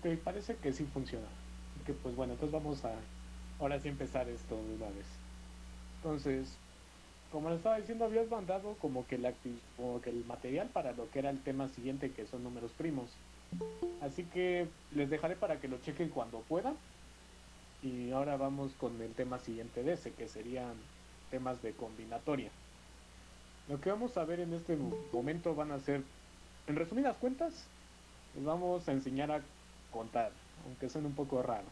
Ok, parece que sí funciona. Que pues bueno, entonces vamos a ahora sí empezar esto de una vez. Entonces, como les estaba diciendo, habías mandado como que como que el material para lo que era el tema siguiente, que son números primos. Así que les dejaré para que lo chequen cuando puedan. Y ahora vamos con el tema siguiente de ese, que serían temas de combinatoria. Lo que vamos a ver en este momento van a ser, en resumidas cuentas, les vamos a enseñar a contar, aunque suene un poco raro.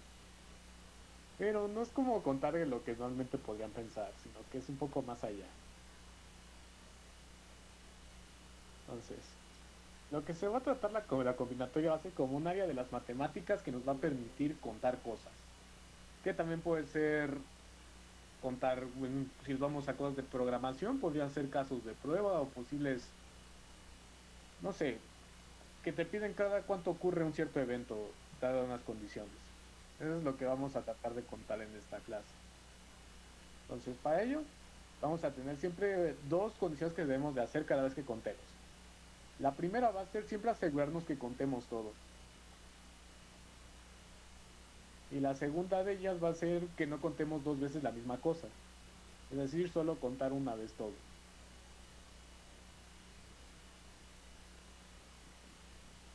Pero no es como contar de lo que normalmente podrían pensar, sino que es un poco más allá. Entonces, lo que se va a tratar la combinatoria va a ser como un área de las matemáticas que nos va a permitir contar cosas. Que también puede ser contar, si vamos a cosas de programación, podrían ser casos de prueba o posibles, no sé, que te piden cada cuánto ocurre un cierto evento, dadas unas condiciones. Eso es lo que vamos a tratar de contar en esta clase. Entonces, para ello, vamos a tener siempre dos condiciones que debemos de hacer cada vez que contemos. La primera va a ser siempre asegurarnos que contemos todo. Y la segunda de ellas va a ser que no contemos dos veces la misma cosa. Es decir, solo contar una vez todo.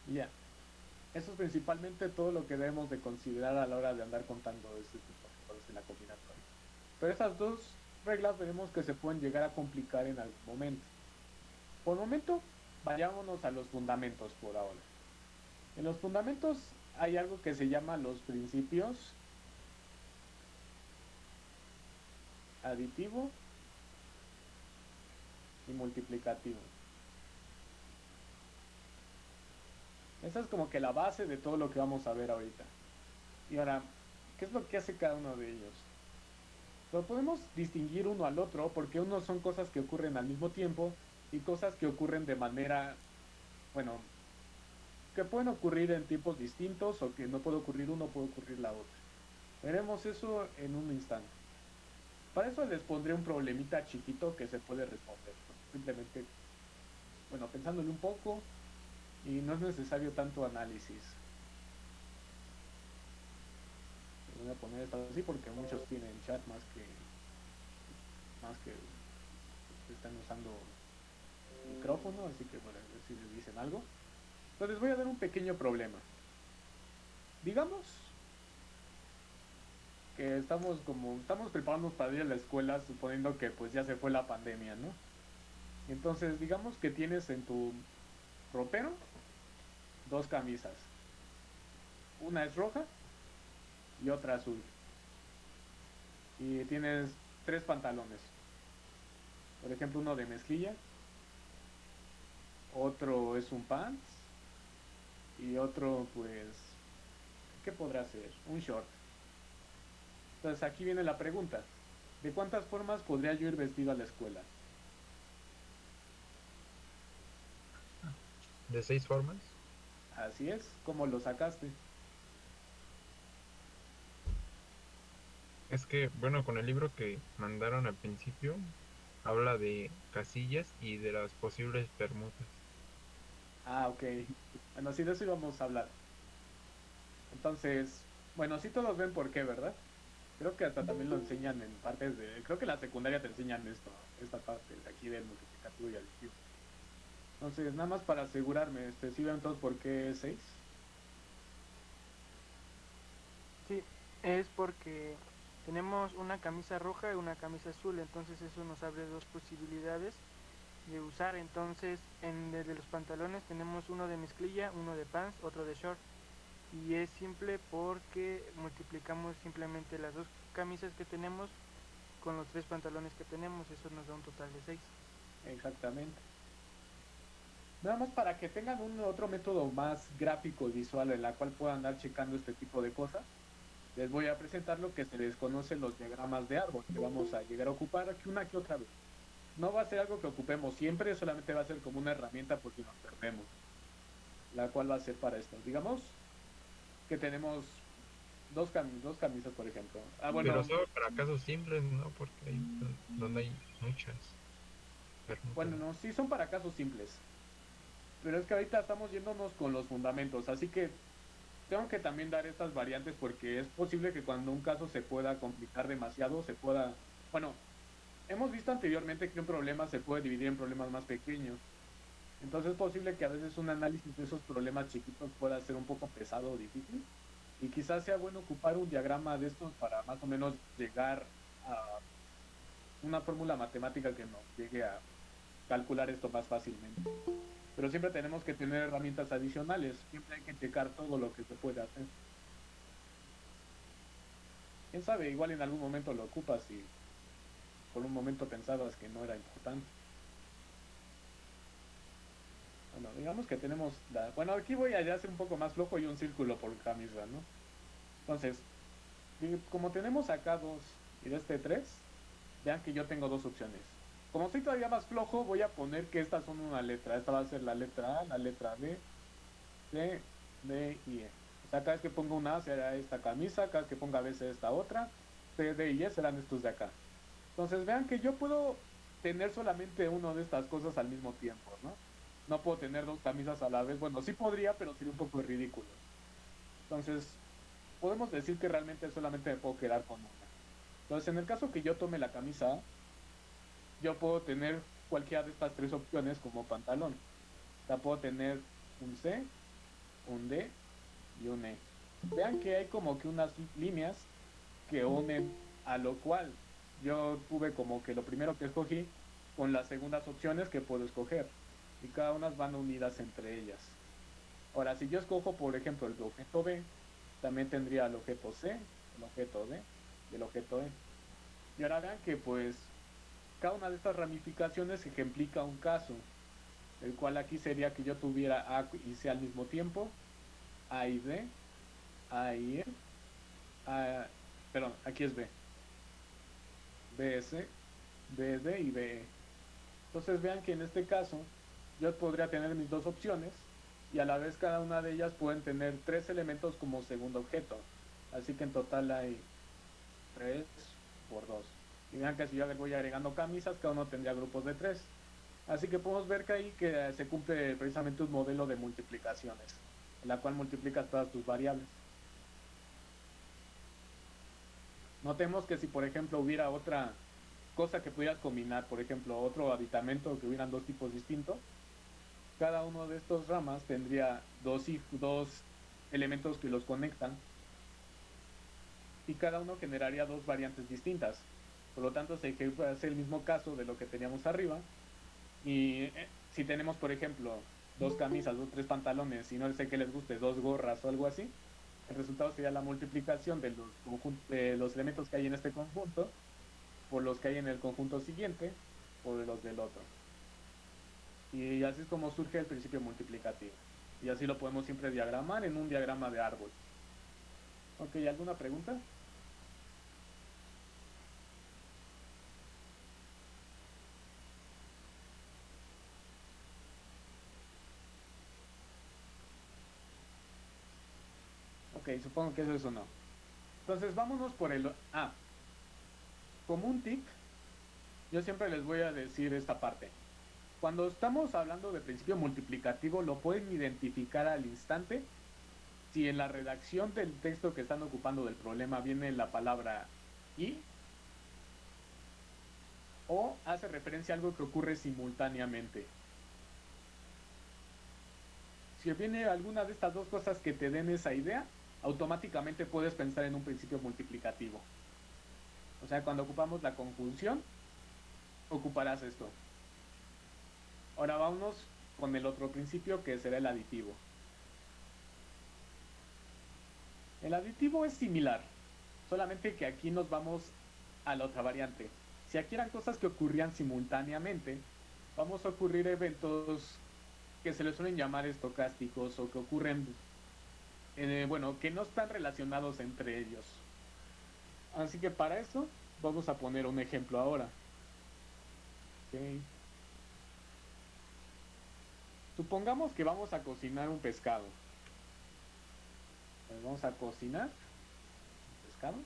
Y ya. Eso es principalmente todo lo que debemos de considerar a la hora de andar contando este tipo de cosas en la combinatoria. Pero esas dos reglas veremos que se pueden llegar a complicar en algún momento. Por el momento, vayámonos a los fundamentos por ahora. En los fundamentos hay algo que se llama los principios aditivo y multiplicativo. Esa es como que la base de todo lo que vamos a ver ahorita. Y ahora, ¿qué es lo que hace cada uno de ellos? Lo podemos distinguir uno al otro porque unos son cosas que ocurren al mismo tiempo y cosas que ocurren de manera, bueno, que pueden ocurrir en tiempos distintos o que no puede ocurrir uno, puede ocurrir la otra. Veremos eso en un instante. Para eso les pondré un problemita chiquito que se puede responder. Simplemente, bueno, pensándole un poco y no es necesario tanto análisis. Voy a poner esto así porque muchos tienen chat más que están usando micrófono, así que bueno, a ver si les dicen algo. Entonces voy a dar un pequeño problema. Digamos que estamos preparándonos para ir a la escuela suponiendo que pues ya se fue la pandemia, ¿no? Entonces digamos que tienes en tu ropero dos camisas. Una es roja y otra azul. Y tienes tres pantalones. Por ejemplo, uno de mezclilla, otro es un pants y otro pues, ¿qué podrá ser? Un short. Entonces aquí viene la pregunta. ¿De cuántas formas podría yo ir vestido a la escuela? ¿De 6 formas? Así es, ¿cómo lo sacaste? Es que, bueno, con el libro que mandaron al principio, habla de casillas y de las posibles permutas. Ah, ok. Bueno, sí, de eso íbamos a hablar. Entonces, bueno, sí todos ven por qué, ¿verdad? Creo que hasta también lo enseñan en partes creo que en la secundaria te enseñan esta parte de aquí del multiplicativo y aditivo. Entonces, nada más para asegurarme, ¿sí ven todos por qué 6? Sí, es porque tenemos una camisa roja y una camisa azul, entonces eso nos abre dos posibilidades de usar. Entonces, desde los pantalones tenemos uno de mezclilla, uno de pants, otro de short. Y es simple porque multiplicamos simplemente las dos camisas que tenemos con los tres pantalones que tenemos, eso nos da un total de 6. Exactamente. Nada más para que tengan un otro método más gráfico y visual en la cual puedan andar checando este tipo de cosas, les voy a presentar lo que se les conoce los diagramas de árbol, que vamos a llegar a ocupar aquí una que otra vez. No va a ser algo que ocupemos siempre, solamente va a ser como una herramienta por si nos perdemos, la cual va a ser para esto. Digamos que tenemos dos camisas, por ejemplo. Ah, Pero bueno, solo para casos simples, ¿no? Porque hay donde hay muchas permutas. bueno, no, sí son para casos simples, pero es que ahorita estamos yéndonos con los fundamentos, así que tengo que también dar estas variantes porque es posible que cuando un caso se pueda complicar demasiado, se pueda, bueno, hemos visto anteriormente que un problema se puede dividir en problemas más pequeños. Entonces es posible que a veces un análisis de esos problemas chiquitos pueda ser un poco pesado o difícil. Y quizás sea bueno ocupar un diagrama de estos para más o menos llegar a una fórmula matemática que nos llegue a calcular esto más fácilmente. Pero siempre tenemos que tener herramientas adicionales. Siempre hay que checar todo lo que se puede hacer. Quién sabe, igual en algún momento lo ocupas y por un momento pensabas que no era importante. Bueno, digamos que tenemos la... Bueno, aquí voy a hacer un poco más flojo y un círculo por camisa, ¿no? Entonces, como tenemos acá dos y de este tres, vean que yo tengo dos opciones. Como soy todavía más flojo, voy a poner que estas son una letra. Esta va a ser la letra A, la letra B, C, D y E. O sea, cada vez que ponga una A será esta camisa, cada vez que ponga B será esta otra, C, D y E serán estos de acá. Entonces vean que yo puedo tener solamente uno de estas cosas al mismo tiempo, ¿no? No puedo tener dos camisas a la vez. Bueno, sí podría, pero sería un poco ridículo. Entonces, podemos decir que realmente solamente me puedo quedar con una. Entonces, en el caso que yo tome la camisa A, yo puedo tener cualquiera de estas tres opciones como pantalón. O sea, puedo tener un C, un D y un E. Vean que hay como que unas líneas que unen, a lo cual yo tuve como que lo primero que escogí con las segundas opciones que puedo escoger. Y cada una van unidas entre ellas. Ahora, si yo escojo, por ejemplo, el objeto B, también tendría el objeto C, el objeto D y el objeto E. Y ahora vean que pues cada una de estas ramificaciones ejemplifica un caso, el cual aquí sería que yo tuviera A y C al mismo tiempo, A y D, A y E, perdón, aquí es B, BS, BD y BE. Entonces vean que en este caso yo podría tener mis dos opciones y a la vez cada una de ellas pueden tener tres elementos como segundo objeto. Así que en total hay 3 por 2. Y vean que si yo voy agregando camisas, cada uno tendría grupos de 3. Así que podemos ver que ahí que se cumple precisamente un modelo de multiplicaciones, en la cual multiplicas todas tus variables. Notemos que si por ejemplo hubiera otra cosa que pudieras combinar, por ejemplo otro aditamento que hubieran dos tipos distintos, cada uno de estos ramas tendría dos elementos que los conectan y cada uno generaría dos variantes distintas. Por lo tanto, se hace el mismo caso de lo que teníamos arriba. Y si tenemos, por ejemplo, dos camisas, dos, tres pantalones, y no sé qué les guste, dos gorras o algo así, el resultado sería la multiplicación de los elementos que hay en este conjunto por los que hay en el conjunto siguiente por los del otro. Y así es como surge el principio multiplicativo. Y así lo podemos siempre diagramar en un diagrama de árbol. Ok, ¿alguna pregunta? Ok, supongo que eso es no. Entonces vámonos por el... Ah, como un tip, yo siempre les voy a decir esta parte. Cuando estamos hablando de principio multiplicativo, lo pueden identificar al instante si en la redacción del texto que están ocupando del problema viene la palabra y o hace referencia a algo que ocurre simultáneamente. Si viene alguna de estas dos cosas que te den esa idea, automáticamente puedes pensar en un principio multiplicativo. O sea, cuando ocupamos la conjunción, ocuparás esto. Ahora vámonos con el otro principio que será el aditivo. El aditivo es similar, solamente que aquí nos vamos a la otra variante. Si aquí eran cosas que ocurrían simultáneamente, vamos a ocurrir eventos que se les suelen llamar estocásticos o que ocurren, bueno, que no están relacionados entre ellos. Así que para eso vamos a poner un ejemplo ahora. Okay. Supongamos que vamos a cocinar un pescado. Pues vamos a cocinar un pescado.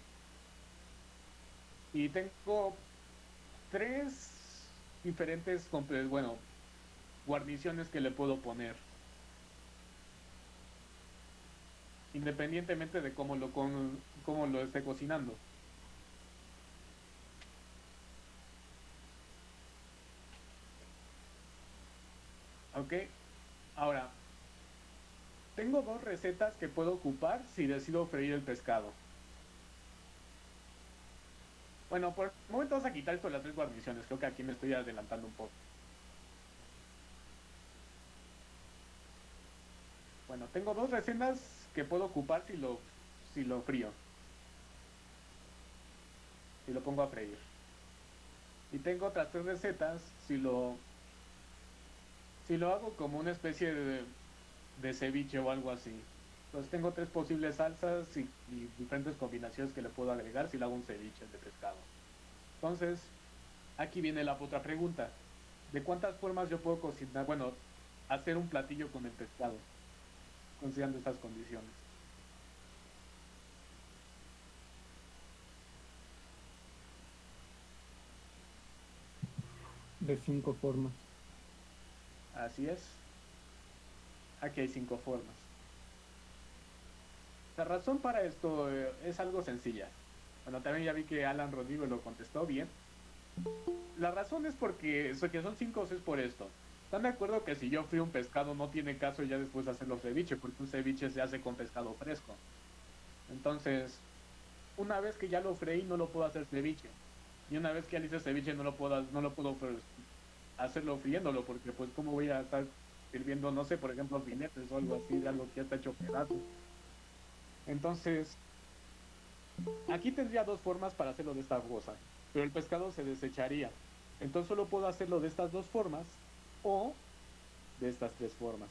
Y tengo tres diferentes, bueno, guarniciones que le puedo poner. independientemente de cómo lo esté cocinando. ¿Ok? Ahora, tengo dos recetas que puedo ocupar si decido freír el pescado. Bueno, por el momento vamos a quitar esto de las tres guarniciones. Creo que aquí me estoy adelantando un poco. Bueno, tengo dos recetas que puedo ocupar si lo frío, si lo pongo a freír. Y tengo otras tres recetas si lo hago como una especie de ceviche o algo así. Entonces tengo tres posibles salsas y diferentes combinaciones que le puedo agregar si lo hago un ceviche de pescado. Entonces, aquí viene la otra pregunta. ¿De cuántas formas yo puedo cocinar? Bueno, hacer un platillo con el pescado, considerando estas condiciones. De 5 formas. Así es. Aquí hay cinco formas. La razón para esto es algo sencilla. Bueno, también ya vi que Alan Rodrigo lo contestó bien. La razón es porque que son cinco es por esto. ¿Están de acuerdo que si yo frío un pescado no tiene caso ya después hacerlo ceviche? Porque un ceviche se hace con pescado fresco. Entonces, una vez que ya lo freí no lo puedo hacer ceviche. Y una vez que ya le hice ceviche no lo puedo hacerlo friéndolo porque pues cómo voy a estar sirviendo, no sé, por ejemplo, filetes o algo así de algo que ya está hecho pedazos. Entonces, aquí tendría dos formas para hacerlo de esta cosa, pero el pescado se desecharía. Entonces solo puedo hacerlo de estas dos formas o de estas tres formas.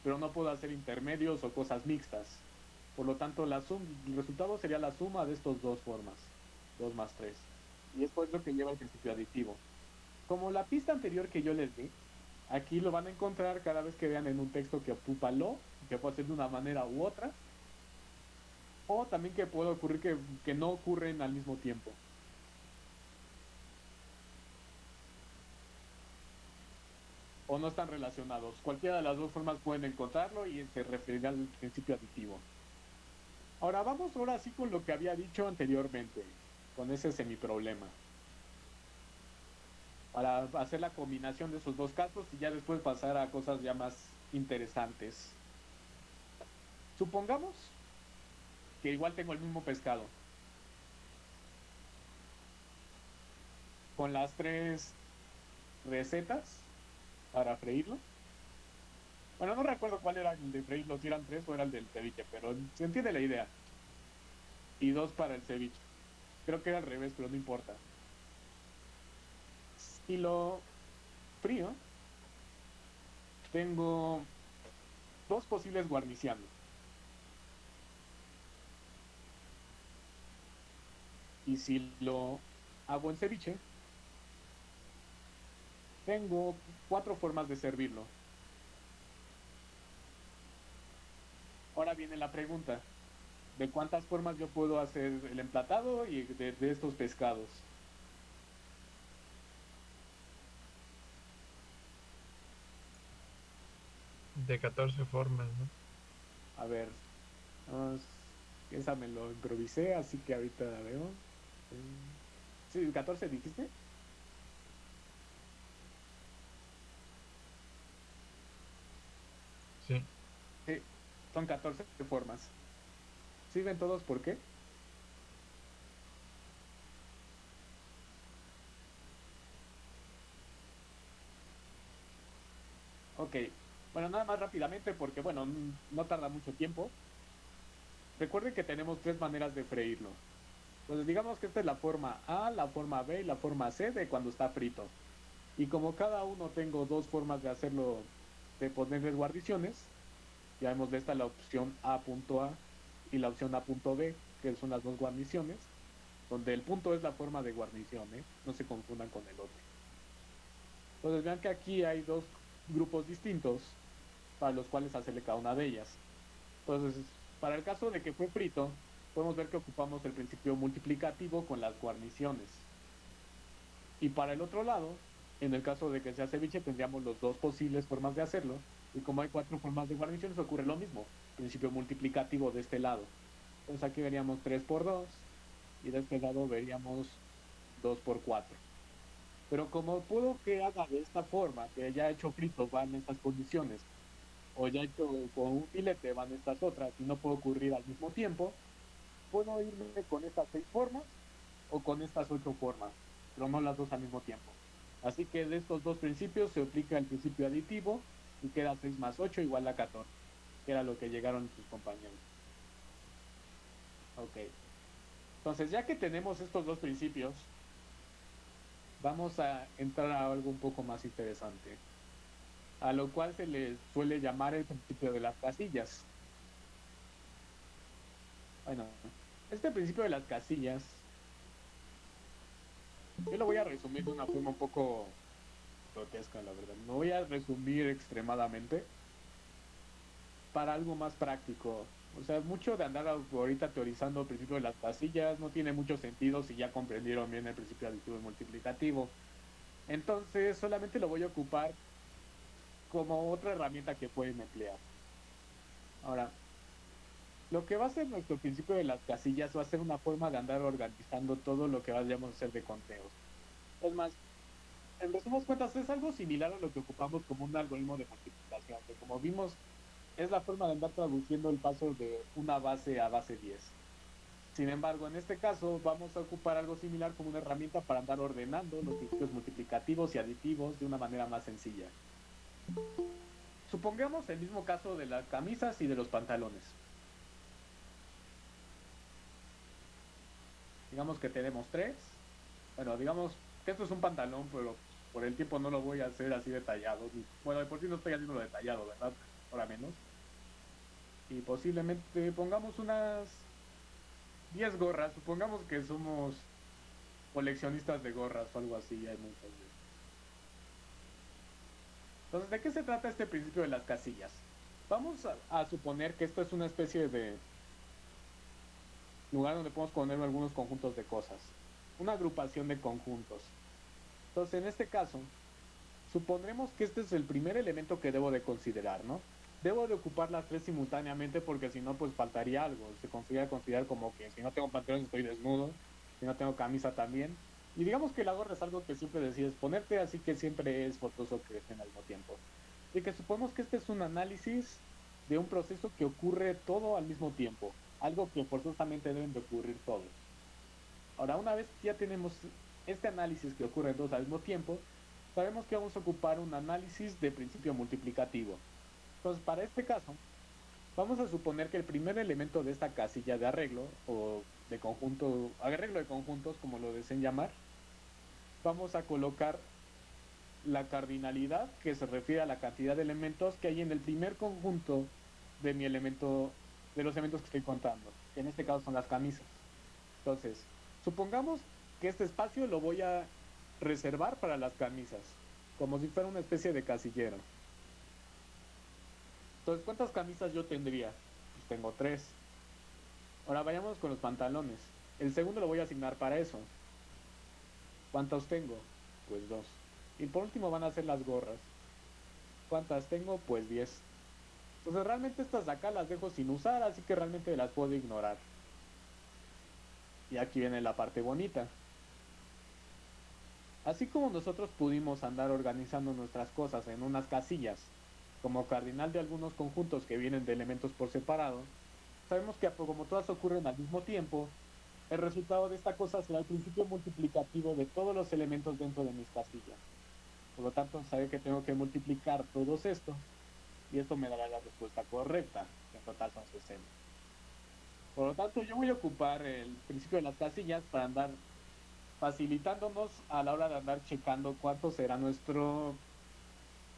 Pero no puedo hacer intermedios o cosas mixtas. Por lo tanto, el resultado sería la suma de estas dos formas. 2 más 3. Y es por eso que lleva el principio aditivo. Como la pista anterior que yo les di, aquí lo van a encontrar cada vez que vean en un texto que ocupa lo, que puede ser de una manera u otra, o también que puede ocurrir que no ocurren al mismo tiempo. O no están relacionados. Cualquiera de las dos formas pueden encontrarlo y se referirá al principio aditivo. Ahora sí con lo que había dicho anteriormente, con ese semiproblema. Para hacer la combinación de esos dos casos y ya después pasar a cosas ya más interesantes. Supongamos que igual tengo el mismo pescado. Con las tres recetas para freírlo. Bueno, no recuerdo cuál era el de freírlo, si eran tres o era el del ceviche, pero se entiende la idea. Y dos para el ceviche. Creo que era al revés, pero no importa. Si lo frío, tengo dos posibles guarniciones. Y si lo hago en ceviche, tengo cuatro formas de servirlo. Ahora viene la pregunta, ¿de cuántas formas yo puedo hacer el emplatado y de estos pescados? De 14 formas, ¿no? A ver, vamos, esa me lo improvisé, así que ahorita la veo. Sí, 14 dijiste. Sí. Sí, son 14 formas. ¿Sí ven todos por qué? Ok, bueno, nada más rápidamente porque, bueno, no tarda mucho tiempo. Recuerden que tenemos tres maneras de freírlo. Entonces, digamos que esta es la forma A, la forma B y la forma C de cuando está frito. Y como cada uno tengo dos formas de hacerlo, de ponerles guarniciones, ya vemos de esta la opción A.A y la opción A.B, que son las dos guarniciones, donde el punto es la forma de guarnición, ¿eh? No se confundan con el otro. Entonces vean que aquí hay dos grupos distintos para los cuales hacerle cada una de ellas. Entonces, para el caso de que fue frito, podemos ver que ocupamos el principio multiplicativo con las guarniciones. Y para el otro lado, en el caso de que sea ceviche, tendríamos las dos posibles formas de hacerlo. Y como hay cuatro formas de guarniciones, ocurre lo mismo. principio multiplicativo de este lado. Entonces aquí veríamos 3 por 2 y de este lado veríamos 2 por 4. Pero como puedo que haga de esta forma, que ya he hecho frito van estas condiciones, o ya he hecho con un filete van estas otras, y no puede ocurrir al mismo tiempo, puedo irme con estas 6 formas o con estas 8 formas, pero no las dos al mismo tiempo. Así que de estos dos principios se aplica el principio aditivo y queda 6 más 8 igual a 14, que era lo que llegaron sus compañeros. Ok. Entonces, ya que tenemos estos dos principios, vamos a entrar a algo un poco más interesante, a lo cual se le suele llamar el principio de las casillas. Bueno, este principio de las casillas, yo lo voy a resumir de una forma un poco grotesca, la verdad. No voy a resumir extremadamente para algo más práctico. O sea, mucho de andar ahorita teorizando el principio de las casillas no tiene mucho sentido si ya comprendieron bien el principio aditivo y multiplicativo. Entonces, solamente lo voy a ocupar como otra herramienta que pueden emplear. Ahora, lo que va a ser nuestro principio de las casillas va a ser una forma de andar organizando todo lo que vayamos a hacer de conteos. Es más, en resumen cuentas, es algo similar a lo que ocupamos como un algoritmo de multiplicación, que como vimos, es la forma de andar traduciendo el paso de una base a base 10. Sin embargo, en este caso, vamos a ocupar algo similar como una herramienta para andar ordenando los principios multiplicativos y aditivos de una manera más sencilla. Supongamos el mismo caso de las camisas y de los pantalones. Digamos que tenemos 3. Bueno, digamos que esto es un pantalón, pero por el tiempo no lo voy a hacer así detallado. Bueno, de por sí no estoy haciendo detallado, ¿verdad? Ahora menos. Y posiblemente pongamos unas 10 gorras. Supongamos que somos coleccionistas de gorras o algo así. Hay muchas veces. Entonces, ¿de qué se trata este principio de las casillas? Vamos a suponer que esto es una especie de lugar donde podemos poner algunos conjuntos de cosas. Una agrupación de conjuntos. Entonces, en este caso, supondremos que este es el primer elemento que debo de considerar, ¿no? Debo de ocupar las tres simultáneamente porque si no, pues faltaría algo. Se considerar como que si no tengo pantalones estoy desnudo, si no tengo camisa también. Y digamos que la gorra es algo que siempre decides ponerte, así que siempre es forzoso que estén al mismo tiempo. Y que suponemos que este es un análisis de un proceso que ocurre todo al mismo tiempo, algo que forzosamente deben de ocurrir todos. Ahora, una vez que ya tenemos este análisis que ocurre todos al mismo tiempo, sabemos que vamos a ocupar un análisis de principio multiplicativo. Entonces, para este caso, vamos a suponer que el primer elemento de esta casilla de arreglo, o de conjunto, arreglo de conjuntos, como lo deseen llamar, vamos a colocar la cardinalidad, que se refiere a la cantidad de elementos que hay en el primer conjunto de mi elemento, de los elementos que estoy contando, que en este caso son las camisas. Entonces, supongamos que este espacio lo voy a reservar para las camisas, como si fuera una especie de casillero. Entonces, ¿cuántas camisas yo tendría? Pues tengo 3. Ahora vayamos con los pantalones. El segundo lo voy a asignar para eso. ¿Cuántos tengo? Pues 2. Y por último van a ser las gorras. ¿Cuántas tengo? Pues 10. Entonces realmente estas de acá las dejo sin usar, así que realmente las puedo ignorar. Y aquí viene la parte bonita. Así como nosotros pudimos andar organizando nuestras cosas en unas casillas, como cardinal de algunos conjuntos que vienen de elementos por separado, sabemos que como todas ocurren al mismo tiempo, el resultado de esta cosa será el principio multiplicativo de todos los elementos dentro de mis casillas. Por lo tanto, sabré que tengo que multiplicar todos estos y esto me dará la respuesta correcta, que en total son 60. Por lo tanto, yo voy a ocupar el principio de las casillas para andar facilitándonos a la hora de andar checando cuánto será nuestro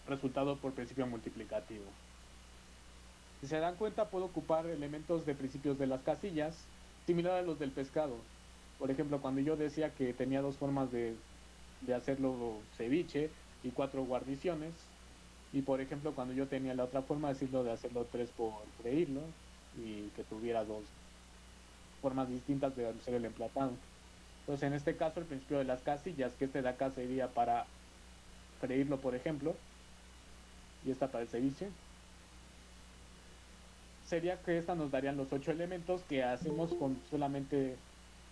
resultado por principio multiplicativo. Si se dan cuenta, puedo ocupar elementos de principios de las casillas similar a los del pescado. Por ejemplo, cuando yo decía que tenía dos formas de hacerlo ceviche y 4 guarniciones, y por ejemplo cuando yo tenía la otra forma de decirlo de hacerlo 3 por freírlo y que tuviera dos formas distintas de hacer el emplatado. Entonces en este caso el principio de las casillas, que este de acá sería para freírlo por ejemplo, y esta para el ceviche, sería que esta nos darían los 8 elementos que hacemos con solamente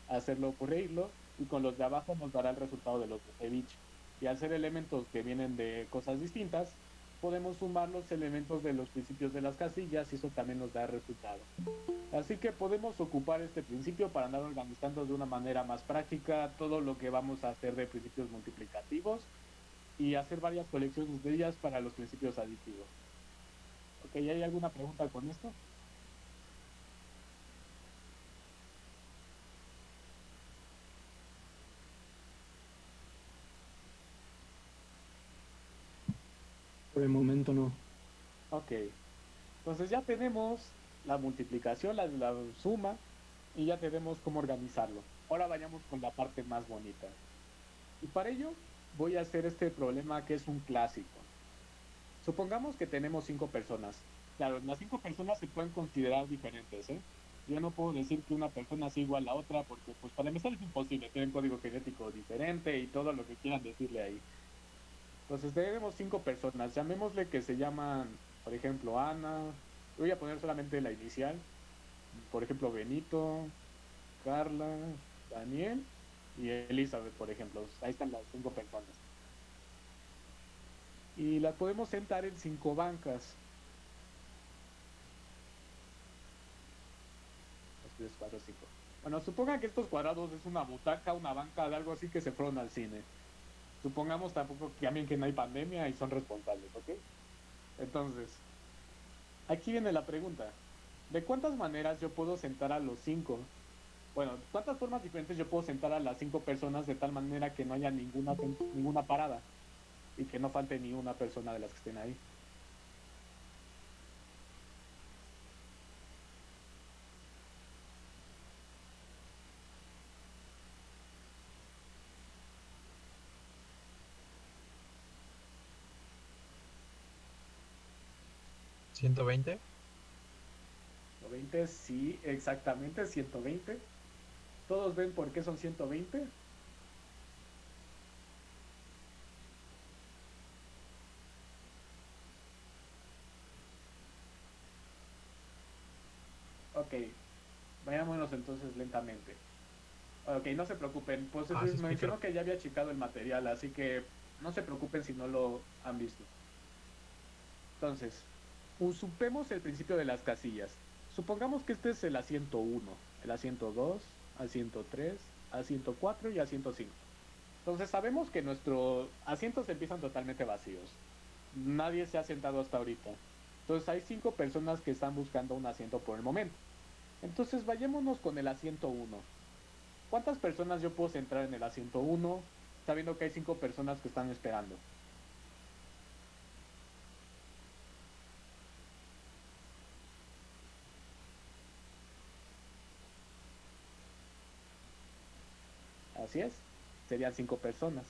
hacerlo ocurrirlo, y con los de abajo nos dará el resultado de los de Ceviche. Y al ser elementos que vienen de cosas distintas, podemos sumar los elementos de los principios de las casillas y eso también nos da el resultado. Así que podemos ocupar este principio para andar organizando de una manera más práctica todo lo que vamos a hacer de principios multiplicativos y hacer varias colecciones de ellas para los principios aditivos. Ok, ¿hay alguna pregunta con esto? Por el momento no. Ok, entonces ya tenemos la multiplicación, la suma, y ya tenemos cómo organizarlo. Ahora vayamos con la parte más bonita. Y para ello voy a hacer este problema que es un clásico. Supongamos que tenemos 5 personas. Claro, las 5 personas se pueden considerar diferentes, ¿eh? Yo no puedo decir que una persona es igual a la otra porque, pues, para empezar es imposible. Tienen código genético diferente y todo lo que quieran decirle ahí. Entonces, tenemos 5 personas. Llamémosle que se llaman, por ejemplo, Ana. Voy a poner solamente la inicial. Por ejemplo, Benito, Carla, Daniel y Elizabeth, por ejemplo. Ahí están las 5 personas. Y las podemos sentar en 5 bancas. 2, 3, 4, 5. Bueno, supongan que estos cuadrados es una butaca, una banca de algo así que se fueron al cine. Supongamos tampoco que también que no hay pandemia y son responsables, ¿ok? Entonces, aquí viene la pregunta. ¿De cuántas maneras yo puedo sentar a los 5? Bueno, ¿cuántas formas diferentes yo puedo sentar a las 5 personas de tal manera que no haya ninguna parada y que no falte ni una persona de las que estén ahí? ¿120? 120, sí, exactamente, 120. ¿Todos ven por qué son 120? Ok, vayámonos entonces lentamente. Ok, no se preocupen, pues Ah, se escucha. mencionó que ya había checado el material, así que no se preocupen si no lo han visto. Entonces, usurpemos el principio de las casillas. Supongamos que este es el asiento 1, el asiento 2, asiento 3, asiento 4 y asiento 5. Entonces sabemos que nuestros asientos empiezan totalmente vacíos. Nadie se ha sentado hasta ahorita. Entonces hay 5 personas que están buscando un asiento por el momento. Entonces vayámonos con el asiento 1. ¿Cuántas personas yo puedo sentar en el asiento 1 sabiendo que hay 5 personas que están esperando? Así es, serían 5 personas.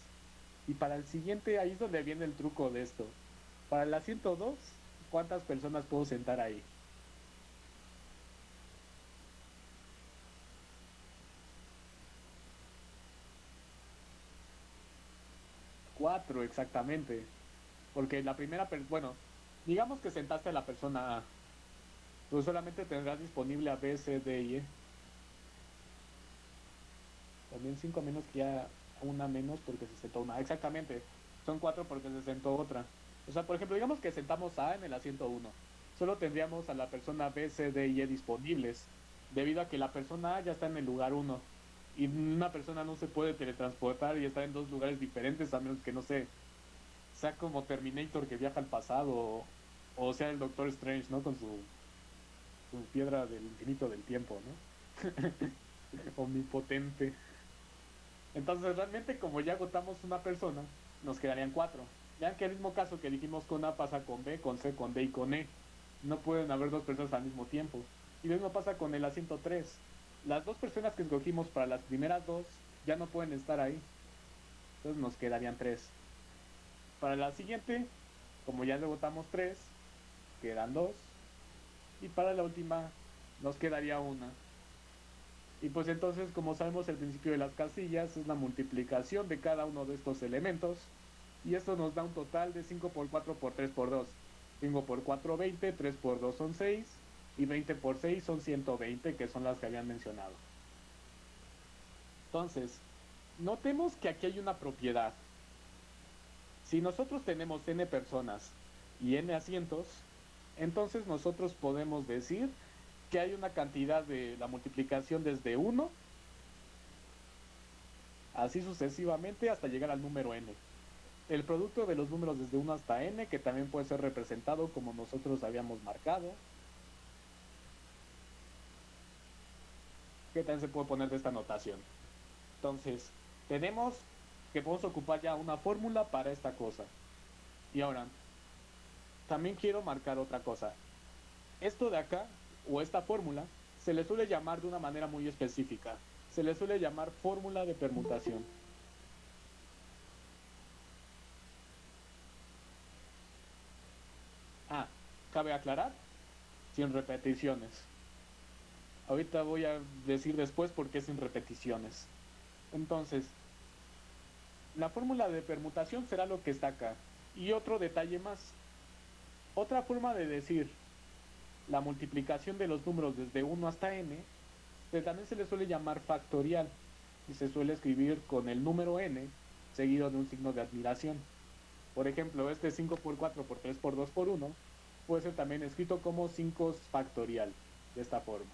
Y para el siguiente, ahí es donde viene el truco de esto. Para el asiento 2, ¿cuántas personas puedo sentar ahí? 4 exactamente. Porque la primera, bueno, digamos que sentaste a la persona A, pues solamente tendrás disponible a B, C, D y E. También 5 menos que ya una menos porque se sentó una. Exactamente, son 4 porque se sentó otra. O sea, por ejemplo, digamos que sentamos a en el asiento 1. Solo tendríamos a la persona B, C, D y E disponibles, debido a que la persona A ya está en el lugar 1. Y una persona no se puede teletransportar y estar en 2 lugares diferentes, a menos que no sé, sea como Terminator que viaja al pasado, o sea el Doctor Strange, ¿no? Con su piedra del infinito del tiempo, ¿no? Omnipotente. Entonces, realmente, como ya agotamos una persona, nos quedarían 4. Ya que el mismo caso que dijimos con A pasa con B, con C, con D y con E. No pueden haber 2 personas al mismo tiempo. Y lo mismo pasa con el asiento 3. Las 2 personas que escogimos para las primeras 2 ya no pueden estar ahí. Entonces nos quedarían 3. Para la siguiente, como ya le votamos 3, quedan 2. Y para la última, nos quedaría una. Y pues entonces, como sabemos, el principio de las casillas es la multiplicación de cada uno de estos elementos. Y esto nos da un total de 5 por 4 por 3 por 2. 5 por 4, 20, 3 por 2 son 6. y 20 por 6 son 120, que son las que habían mencionado. Entonces, notemos que aquí hay una propiedad. Si nosotros tenemos n personas y n asientos, entonces nosotros podemos decir que hay una cantidad de la multiplicación desde 1, así sucesivamente hasta llegar al número n. El producto de los números desde 1 hasta n, que también puede ser representado como nosotros habíamos marcado, que también se puede poner de esta notación. Entonces, tenemos que podemos ocupar ya una fórmula para esta cosa. Y ahora, también quiero marcar otra cosa. Esto de acá, o esta fórmula, se le suele llamar de una manera muy específica. Se le suele llamar fórmula de permutación. Ah, cabe aclarar, sin repeticiones. Ahorita voy a decir después por qué sin repeticiones. Entonces, la fórmula de permutación será lo que está acá. Y otro detalle más. Otra forma de decir la multiplicación de los números desde 1 hasta n, también se le suele llamar factorial. Y se suele escribir con el número n seguido de un signo de admiración. Por ejemplo, este 5 por 4 por 3 por 2 por 1 puede ser también escrito como 5 factorial, de esta forma.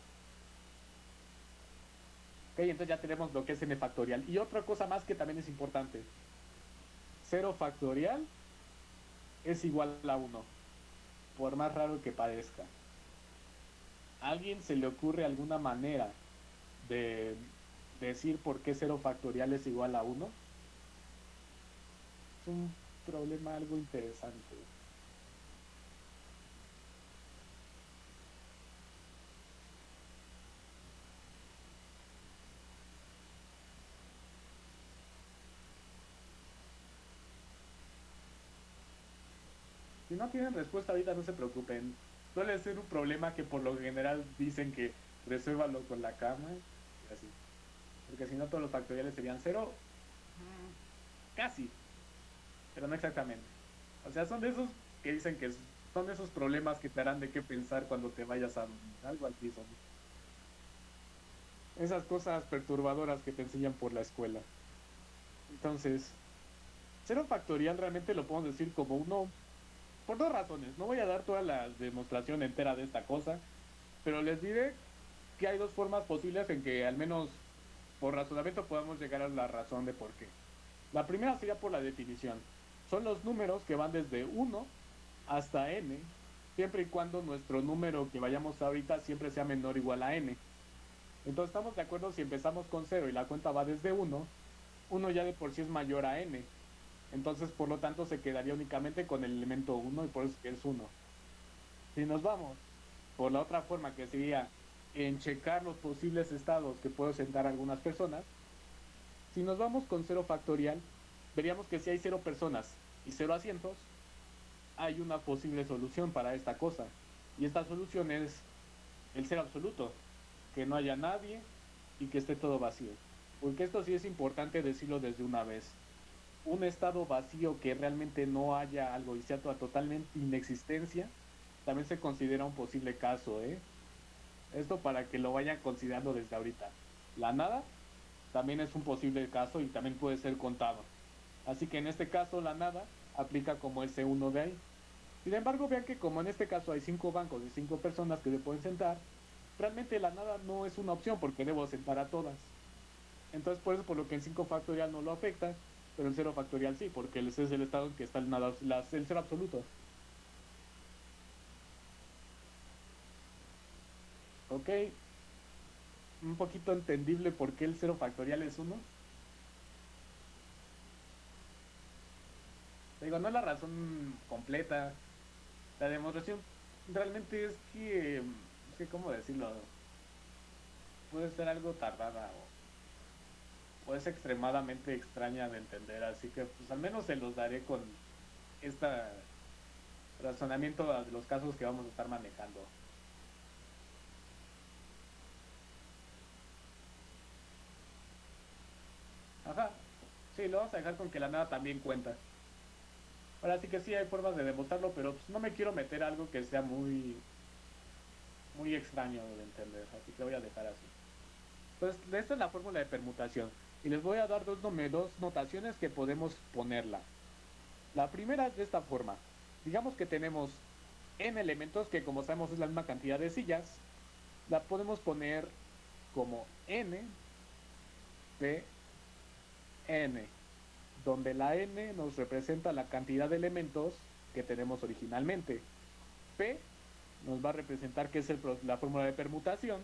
Ok, entonces ya tenemos lo que es n factorial. Y otra cosa más que también es importante. 0 factorial es igual a 1, por más raro que parezca. ¿A alguien se le ocurre alguna manera de decir por qué 0 factorial es igual a 1? Es un problema algo interesante. Si no tienen respuesta ahorita, no se preocupen. Suele ser un problema que por lo general dicen que resuélvalo con la cama y así. Porque si no, todos los factoriales serían 0. Casi, pero no exactamente. O sea, son de esos que dicen que son de esos problemas que te harán de qué pensar cuando te vayas a dormir. Algo así son. Esas cosas perturbadoras que te enseñan por la escuela. Entonces, 0 factorial realmente lo podemos decir como 1 por dos razones. No voy a dar toda la demostración entera de esta cosa, pero les diré que hay dos formas posibles en que al menos por razonamiento podamos llegar a la razón de por qué. La primera sería por la definición. Son los números que van desde 1 hasta n, siempre y cuando nuestro número que vayamos ahorita siempre sea menor o igual a n. Entonces estamos de acuerdo si empezamos con 0 y la cuenta va desde 1, 1 ya de por sí es mayor a n. Entonces, por lo tanto, se quedaría únicamente con el elemento 1 y por eso es 1. Si nos vamos por la otra forma, que sería en checar los posibles estados que pueden sentar algunas personas, si nos vamos con 0 factorial, veríamos que si hay 0 personas y 0 asientos, hay una posible solución para esta cosa. Y esta solución es el 0 absoluto, que no haya nadie y que esté todo vacío. Porque esto sí es importante decirlo desde una vez. Un estado vacío que realmente no haya algo y sea totalmente inexistencia, también se considera un posible caso, ¿eh? Esto para que lo vayan considerando desde ahorita. La nada también es un posible caso y también puede ser contado. Así que en este caso la nada aplica como ese uno de ahí. Sin embargo, vean que como en este caso hay 5 bancos de 5 personas que se pueden sentar, realmente la nada no es una opción porque debo sentar a todas. Entonces por eso por lo que en 5 factorial no lo afecta, pero en 0 factorial sí, porque ese es el estado en que está el 0 absoluto. Ok, un poquito entendible por qué el 0 factorial es 1. Digo, no es la razón completa. La demostración realmente es que ¿cómo decirlo? Puede ser algo tardada o es extremadamente extraña de entender, así que pues al menos se los daré con este razonamiento de los casos que vamos a estar manejando. Ajá, sí, lo vamos a dejar con que la nada también cuenta. Ahora sí que sí hay formas de demostrarlo, pero pues no me quiero meter a algo que sea muy muy extraño de entender, así que lo voy a dejar así. Entonces, esta es la fórmula de permutación. Y les voy a dar dos notaciones que podemos ponerla. La primera es de esta forma. Digamos que tenemos n elementos, que como sabemos es la misma cantidad de sillas. La podemos poner como n de n, donde la n nos representa la cantidad de elementos que tenemos originalmente. P nos va a representar que es la fórmula de permutación,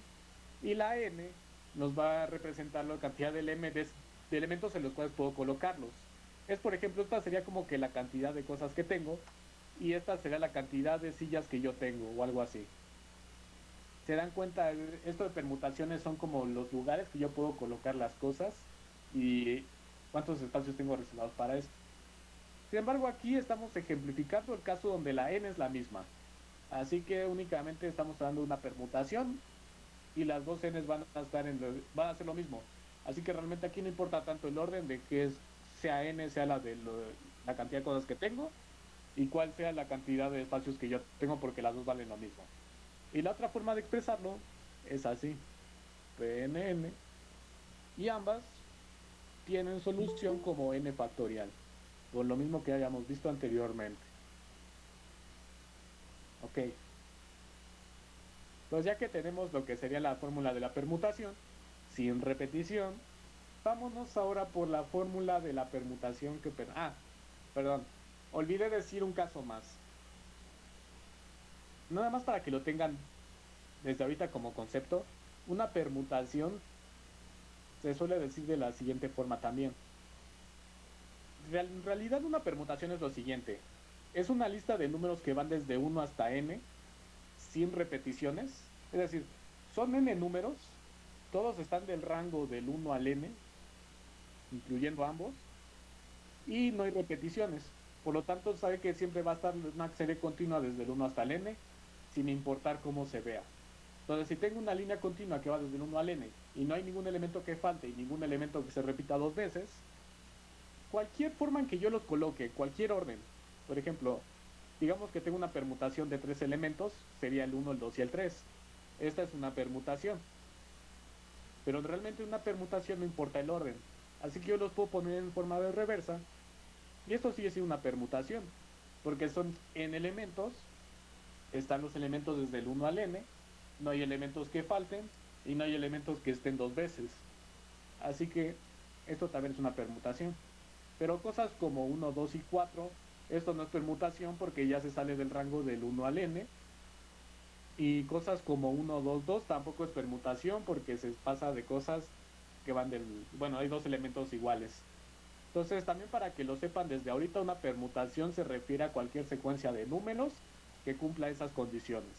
y la n nos va a representar la cantidad de elementos en los cuales puedo colocarlos. Es, por ejemplo, esta sería como que la cantidad de cosas que tengo, y esta sería la cantidad de sillas que yo tengo, o algo así. ¿Se dan cuenta? Esto de permutaciones son como los lugares que yo puedo colocar las cosas y cuántos espacios tengo reservados para esto. Sin embargo, aquí estamos ejemplificando el caso donde la n es la misma. Así que únicamente estamos dando una permutación y las dos n's van a hacer lo mismo. Así que realmente aquí no importa tanto el orden de que sea n, sea la cantidad de cosas que tengo, y cuál sea la cantidad de espacios que yo tengo, porque las dos valen lo mismo. Y la otra forma de expresarlo es así: pnn, y ambas tienen solución como n factorial, por lo mismo que hayamos visto anteriormente. Ok. Pues ya que tenemos lo que sería la fórmula de la permutación, sin repetición, vámonos ahora por la fórmula de la permutación que... perdón, olvidé decir un caso más. Nada más para que lo tengan desde ahorita como concepto, una permutación se suele decir de la siguiente forma también. En realidad una permutación es lo siguiente: es una lista de números que van desde 1 hasta n, sin repeticiones. Es decir, son n números, todos están del rango del 1 al n, incluyendo ambos, y no hay repeticiones. Por lo tanto, sabe que siempre va a estar una serie continua desde el 1 hasta el n, sin importar cómo se vea. Entonces, si tengo una línea continua que va desde el 1 al n y no hay ningún elemento que falte y ningún elemento que se repita dos veces, cualquier forma en que yo los coloque, cualquier orden, por ejemplo, digamos que tengo una permutación de 3 elementos, sería el 1, el 2 y el 3. Esta es una permutación. Pero realmente una permutación no importa el orden. Así que yo los puedo poner en forma de reversa. Y esto sigue siendo una permutación, porque son n elementos, están los elementos desde el 1 al n, no hay elementos que falten y no hay elementos que estén dos veces. Así que esto también es una permutación. Pero cosas como 1, 2 y 4, esto no es permutación porque ya se sale del rango del 1 al n. Y cosas como 1, 2, 2 tampoco es permutación porque se pasa de cosas que van del... Bueno, hay dos elementos iguales. Entonces, también para que lo sepan desde ahorita, una permutación se refiere a cualquier secuencia de números que cumpla esas condiciones.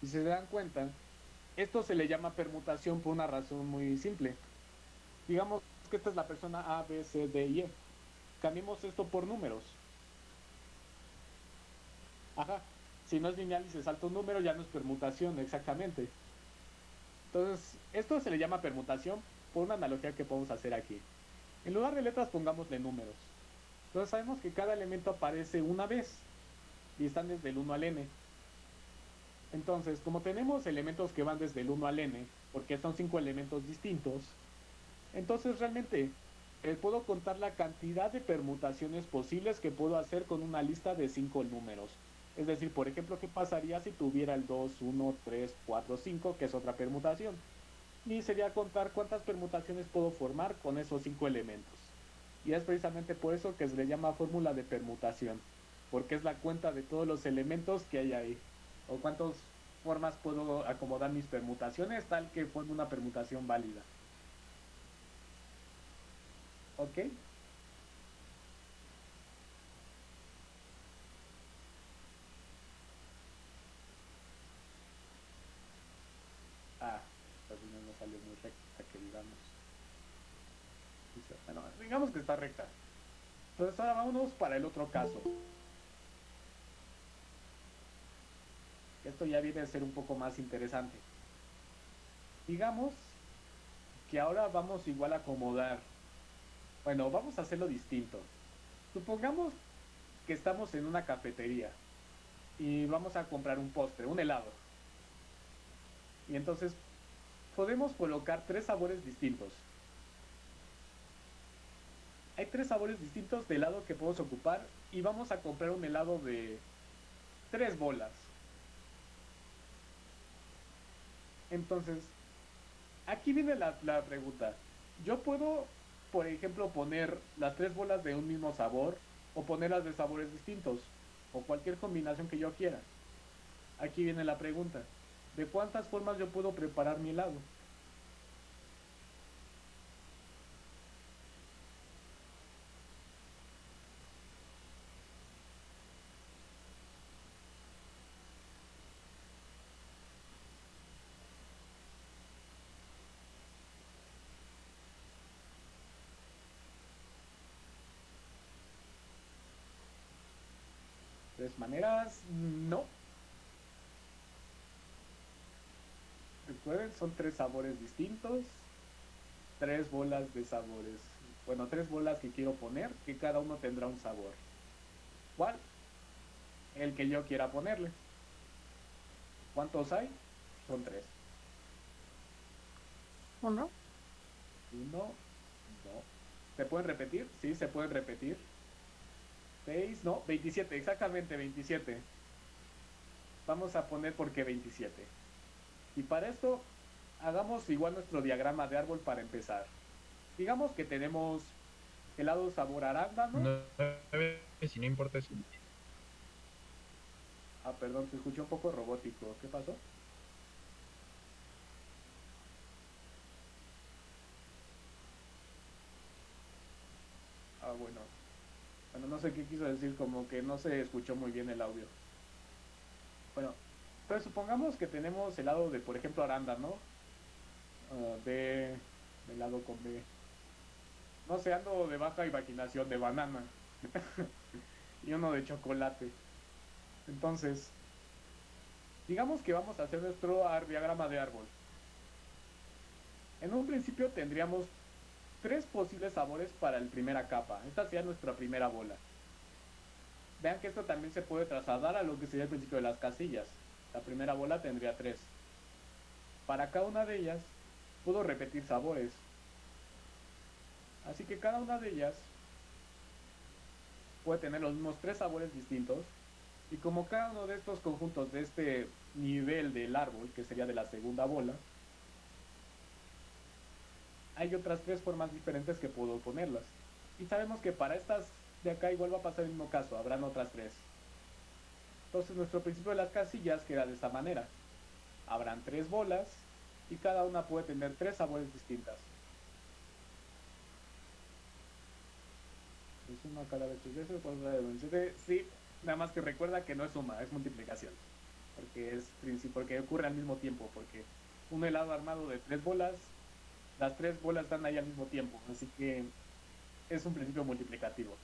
Si se dan cuenta, esto se le llama permutación por una razón muy simple. Digamos que esta es la persona A, B, C, D y E. Cambiemos esto por números. Ajá. Si no es lineal y se salta un número, ya no es permutación, exactamente. Entonces, esto se le llama permutación por una analogía que podemos hacer aquí. En lugar de letras, pongámosle números. Entonces, sabemos que cada elemento aparece una vez y están desde el 1 al n. Entonces, como tenemos elementos que van desde el 1 al n, porque son 5 elementos distintos, entonces realmente puedo contar la cantidad de permutaciones posibles que puedo hacer con una lista de 5 números. Es decir, por ejemplo, ¿qué pasaría si tuviera el 2, 1, 3, 4, 5, que es otra permutación? Y sería contar cuántas permutaciones puedo formar con esos 5 elementos. Y es precisamente por eso que se le llama fórmula de permutación, porque es la cuenta de todos los elementos que hay ahí, o cuántas formas puedo acomodar mis permutaciones tal que forme una permutación válida. ¿Ok? Pues no salió muy recta, que digamos. Bueno, digamos que está recta. Entonces ahora vámonos para el otro caso. Esto ya viene a ser un poco más interesante. Digamos que ahora vamos igual a acomodar. Bueno, vamos a hacerlo distinto. Supongamos que estamos en una cafetería y vamos a comprar un postre, un helado. Y entonces podemos colocar tres sabores distintos. Hay tres sabores distintos de helado que podemos ocupar y vamos a comprar un helado de tres bolas. Entonces, aquí viene la pregunta. Yo puedo, por ejemplo, poner las tres bolas de un mismo sabor o ponerlas de sabores distintos o cualquier combinación que yo quiera. Aquí viene la pregunta. ¿De cuántas formas yo puedo preparar mi helado? ¿Tres maneras? No. Recuerden, son tres sabores distintos, tres bolas de sabores. Bueno, tres bolas que quiero poner, que cada uno tendrá un sabor. ¿Cuál? El que yo quiera ponerle. ¿Cuántos hay? Son tres. ¿Uno? Uno, no. ¿Se pueden repetir? Sí, se pueden repetir. Seis, no, 27, exactamente 27. Vamos a poner por qué 27. Y para esto, hagamos igual nuestro diagrama de árbol para empezar. Digamos que tenemos helado sabor arándano. 9, si no importa eso. Ah, perdón, se escuchó un poco robótico. ¿Qué pasó? Ah, bueno. Bueno, no sé qué quiso decir, como que no se escuchó muy bien el audio. Bueno, entonces supongamos que tenemos helado de, por ejemplo, arándano. B, helado con B. No sé, ando de baja imaginación, de banana. Y uno de chocolate. Entonces, digamos que vamos a hacer nuestro diagrama de árbol. En un principio tendríamos tres posibles sabores para la primera capa. Esta sería nuestra primera bola. Vean que esto también se puede trasladar a lo que sería el principio de las casillas. La primera bola tendría tres. Para cada una de ellas, puedo repetir sabores. Así que cada una de ellas puede tener los mismos tres sabores distintos. Y como cada uno de estos conjuntos de este nivel del árbol, que sería de la segunda bola, hay otras tres formas diferentes que puedo ponerlas. Y sabemos que para estas de acá igual va a pasar el mismo caso, habrán otras tres. Entonces nuestro principio de las casillas queda de esta manera. Habrán tres bolas y cada una puede tener tres sabores distintas. Es una cada vez tres veces, por la de sí, nada más que recuerda que no es suma, es multiplicación. Porque ocurre al mismo tiempo, porque un helado armado de tres bolas, las tres bolas están ahí al mismo tiempo, así que es un principio multiplicativo.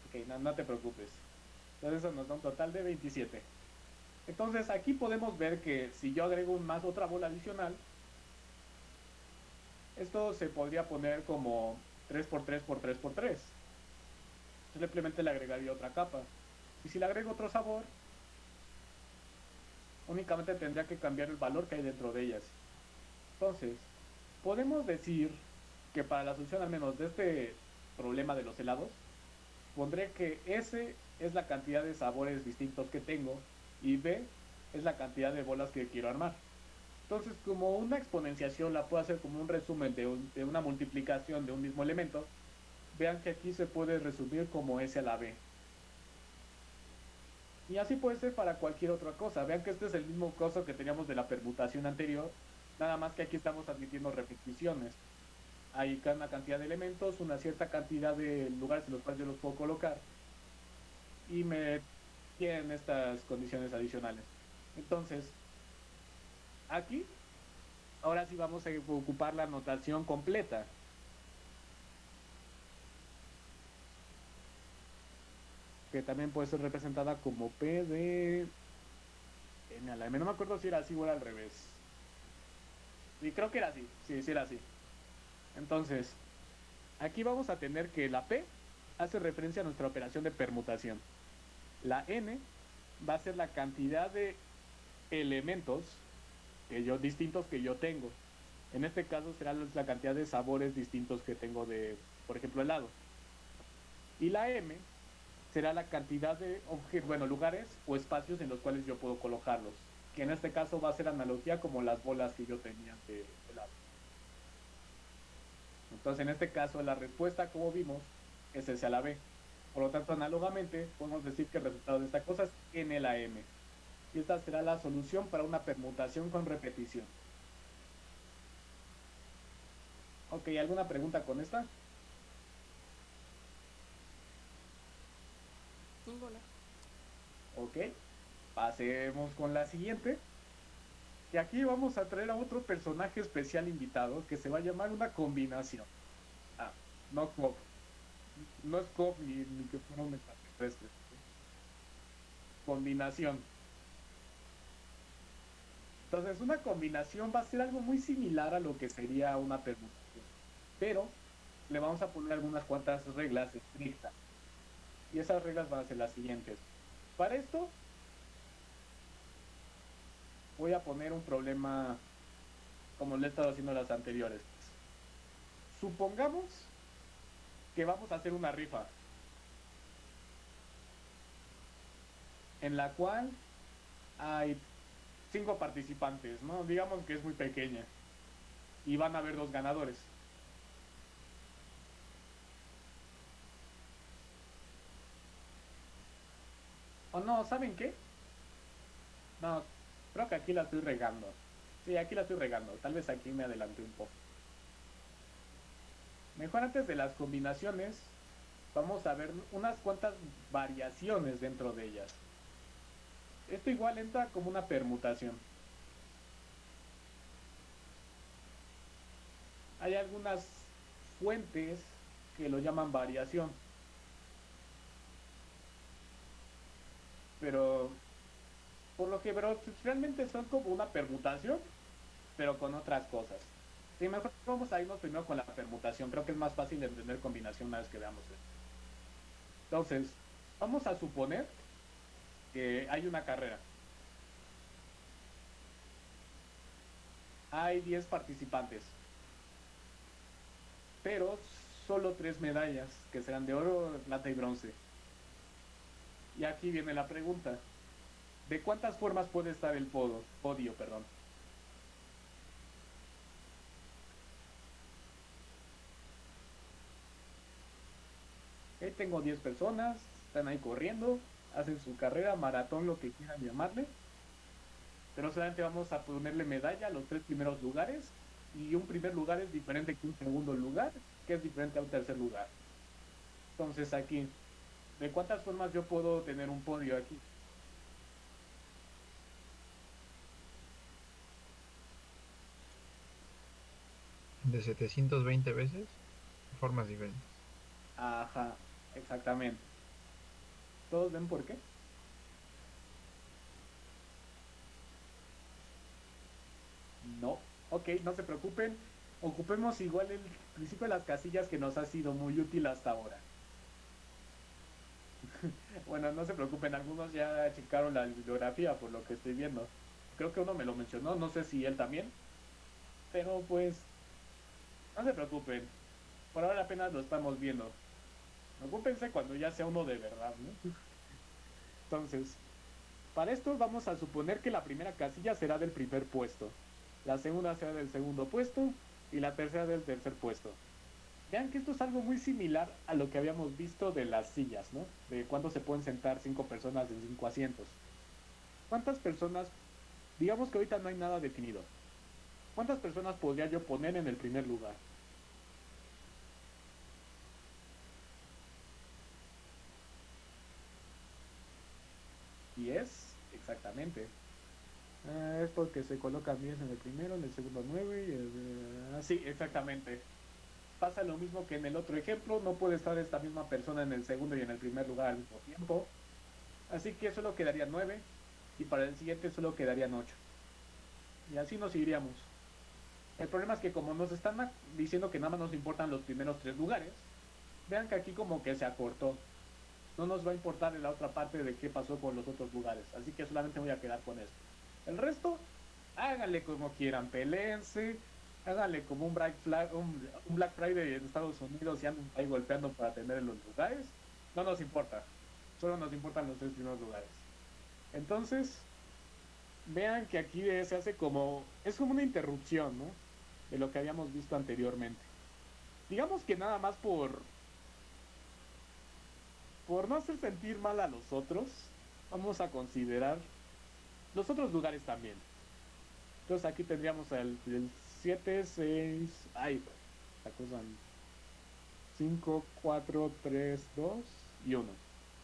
Ok, no te preocupes. Entonces eso nos da un total de 27. Entonces aquí podemos ver que si yo agrego más otra bola adicional, esto se podría poner como 3 por 3 por 3 por 3. Simplemente le agregaría otra capa. Y si le agrego otro sabor, únicamente tendría que cambiar el valor que hay dentro de ellas. Entonces, podemos decir que para la solución al menos de este problema de los helados, pondré que S es la cantidad de sabores distintos que tengo y B es la cantidad de bolas que quiero armar. Entonces, como una exponenciación la puedo hacer como un resumen de una multiplicación de un mismo elemento, vean que aquí se puede resumir como S a la B. Y así puede ser para cualquier otra cosa. Vean que este es el mismo caso que teníamos de la permutación anterior, nada más que aquí estamos admitiendo repeticiones. Hay una cantidad de elementos, una cierta cantidad de lugares en los cuales yo los puedo colocar y me tienen estas condiciones adicionales. Entonces, aquí, ahora sí vamos a ocupar la notación completa. Que también puede ser representada como P de N a la M. No me acuerdo si era así o era al revés. Y creo que era así. Sí, sí era así. Entonces, aquí vamos a tener que la P hace referencia a nuestra operación de permutación. La n va a ser la cantidad de elementos distintos que yo tengo. En este caso será la cantidad de sabores distintos que tengo de, por ejemplo, helado. Y la m será la cantidad de lugares o espacios en los cuales yo puedo colocarlos, que en este caso va a ser analogía como las bolas que yo tenía de helado. Entonces, en este caso, la respuesta, como vimos, es S a la B. Por lo tanto, análogamente, podemos decir que el resultado de esta cosa es N a la M. Y esta será la solución para una permutación con repetición. Ok, ¿alguna pregunta con esta? Ninguna. Ok, pasemos con la siguiente. Y aquí vamos a traer a otro personaje especial invitado que se va a llamar una combinación. Ah, no Cobb. No es Cobb ni que fuera un extraterrestre. Combinación. Entonces, una combinación va a ser algo muy similar a lo que sería una permutación. Pero le vamos a poner algunas cuantas reglas estrictas. Y esas reglas van a ser las siguientes. Para esto, voy a poner un problema como le he estado haciendo las anteriores. Supongamos que vamos a hacer una rifa en la cual hay 5 participantes, ¿no? Digamos que es muy pequeña y van a haber 2 ganadores. O no, ¿saben qué? No, creo que aquí la estoy regando. Sí, aquí la estoy regando. Tal vez aquí me adelanté un poco. Mejor antes de las combinaciones, vamos a ver unas cuantas variaciones dentro de ellas. Esto igual entra como una permutación. Hay algunas fuentes que lo llaman variación. Pero por lo que realmente son como una permutación, pero con otras cosas. Sí, mejor vamos a irnos primero con la permutación. Creo que es más fácil de entender combinación una vez que veamos esto. Entonces, vamos a suponer que hay una carrera. Hay 10 participantes, pero solo 3 medallas, que serán de oro, plata y bronce. Y aquí viene la pregunta. ¿De cuántas formas puede estar el podio? Tengo 10 personas, están ahí corriendo, hacen su carrera, maratón, lo que quieran llamarle. Pero solamente vamos a ponerle medalla a los 3 primeros lugares. Y un primer lugar es diferente que un segundo lugar, que es diferente a un tercer lugar. Entonces aquí, ¿de cuántas formas yo puedo tener un podio aquí? De 720 veces, formas diferentes. Ajá, exactamente. ¿Todos ven por qué? No. Ok, no se preocupen. Ocupemos igual el principio de las casillas que nos ha sido muy útil hasta ahora. Bueno, no se preocupen, algunos ya checaron la bibliografía por lo que estoy viendo. Creo que uno me lo mencionó, no sé si él también. Pero pues, no se preocupen. Por ahora apenas lo estamos viendo. Preocúpense cuando ya sea uno de verdad, ¿no? Entonces, para esto vamos a suponer que la primera casilla será del primer puesto, la segunda será del segundo puesto y la tercera del tercer puesto. Vean que esto es algo muy similar a lo que habíamos visto de las sillas, ¿no? De cuánto se pueden sentar 5 personas en 5 asientos. ¿Cuántas personas, digamos que ahorita no hay nada definido, cuántas personas podría yo poner en el primer lugar? 10, exactamente. Es porque se colocan 10 en el primero, en el segundo 9 y sí, exactamente. Pasa lo mismo que en el otro ejemplo, no puede estar esta misma persona en el segundo y en el primer lugar al mismo tiempo. Así que solo quedarían 9 y para el siguiente solo quedarían 8. Y así nos iríamos. El problema es que como nos están diciendo que nada más nos importan los primeros 3 lugares, vean que aquí como que se acortó. no nos va a importar en la otra parte de qué pasó con los otros lugares. Así que solamente voy a quedar con esto. El resto, háganle como quieran, peleense, háganle como un Black Friday en Estados Unidos y anden ahí golpeando para tener los lugares. No nos importa, solo nos importan los 3 primeros lugares. Entonces, vean que aquí se hace como, es como una interrupción, ¿no? De lo que habíamos visto anteriormente. Digamos que nada más por no hacer sentir mal a los otros, vamos a considerar los otros lugares también. Entonces aquí tendríamos el 7, 6, ay, la cosa, 5, 4, 3, 2 y 1.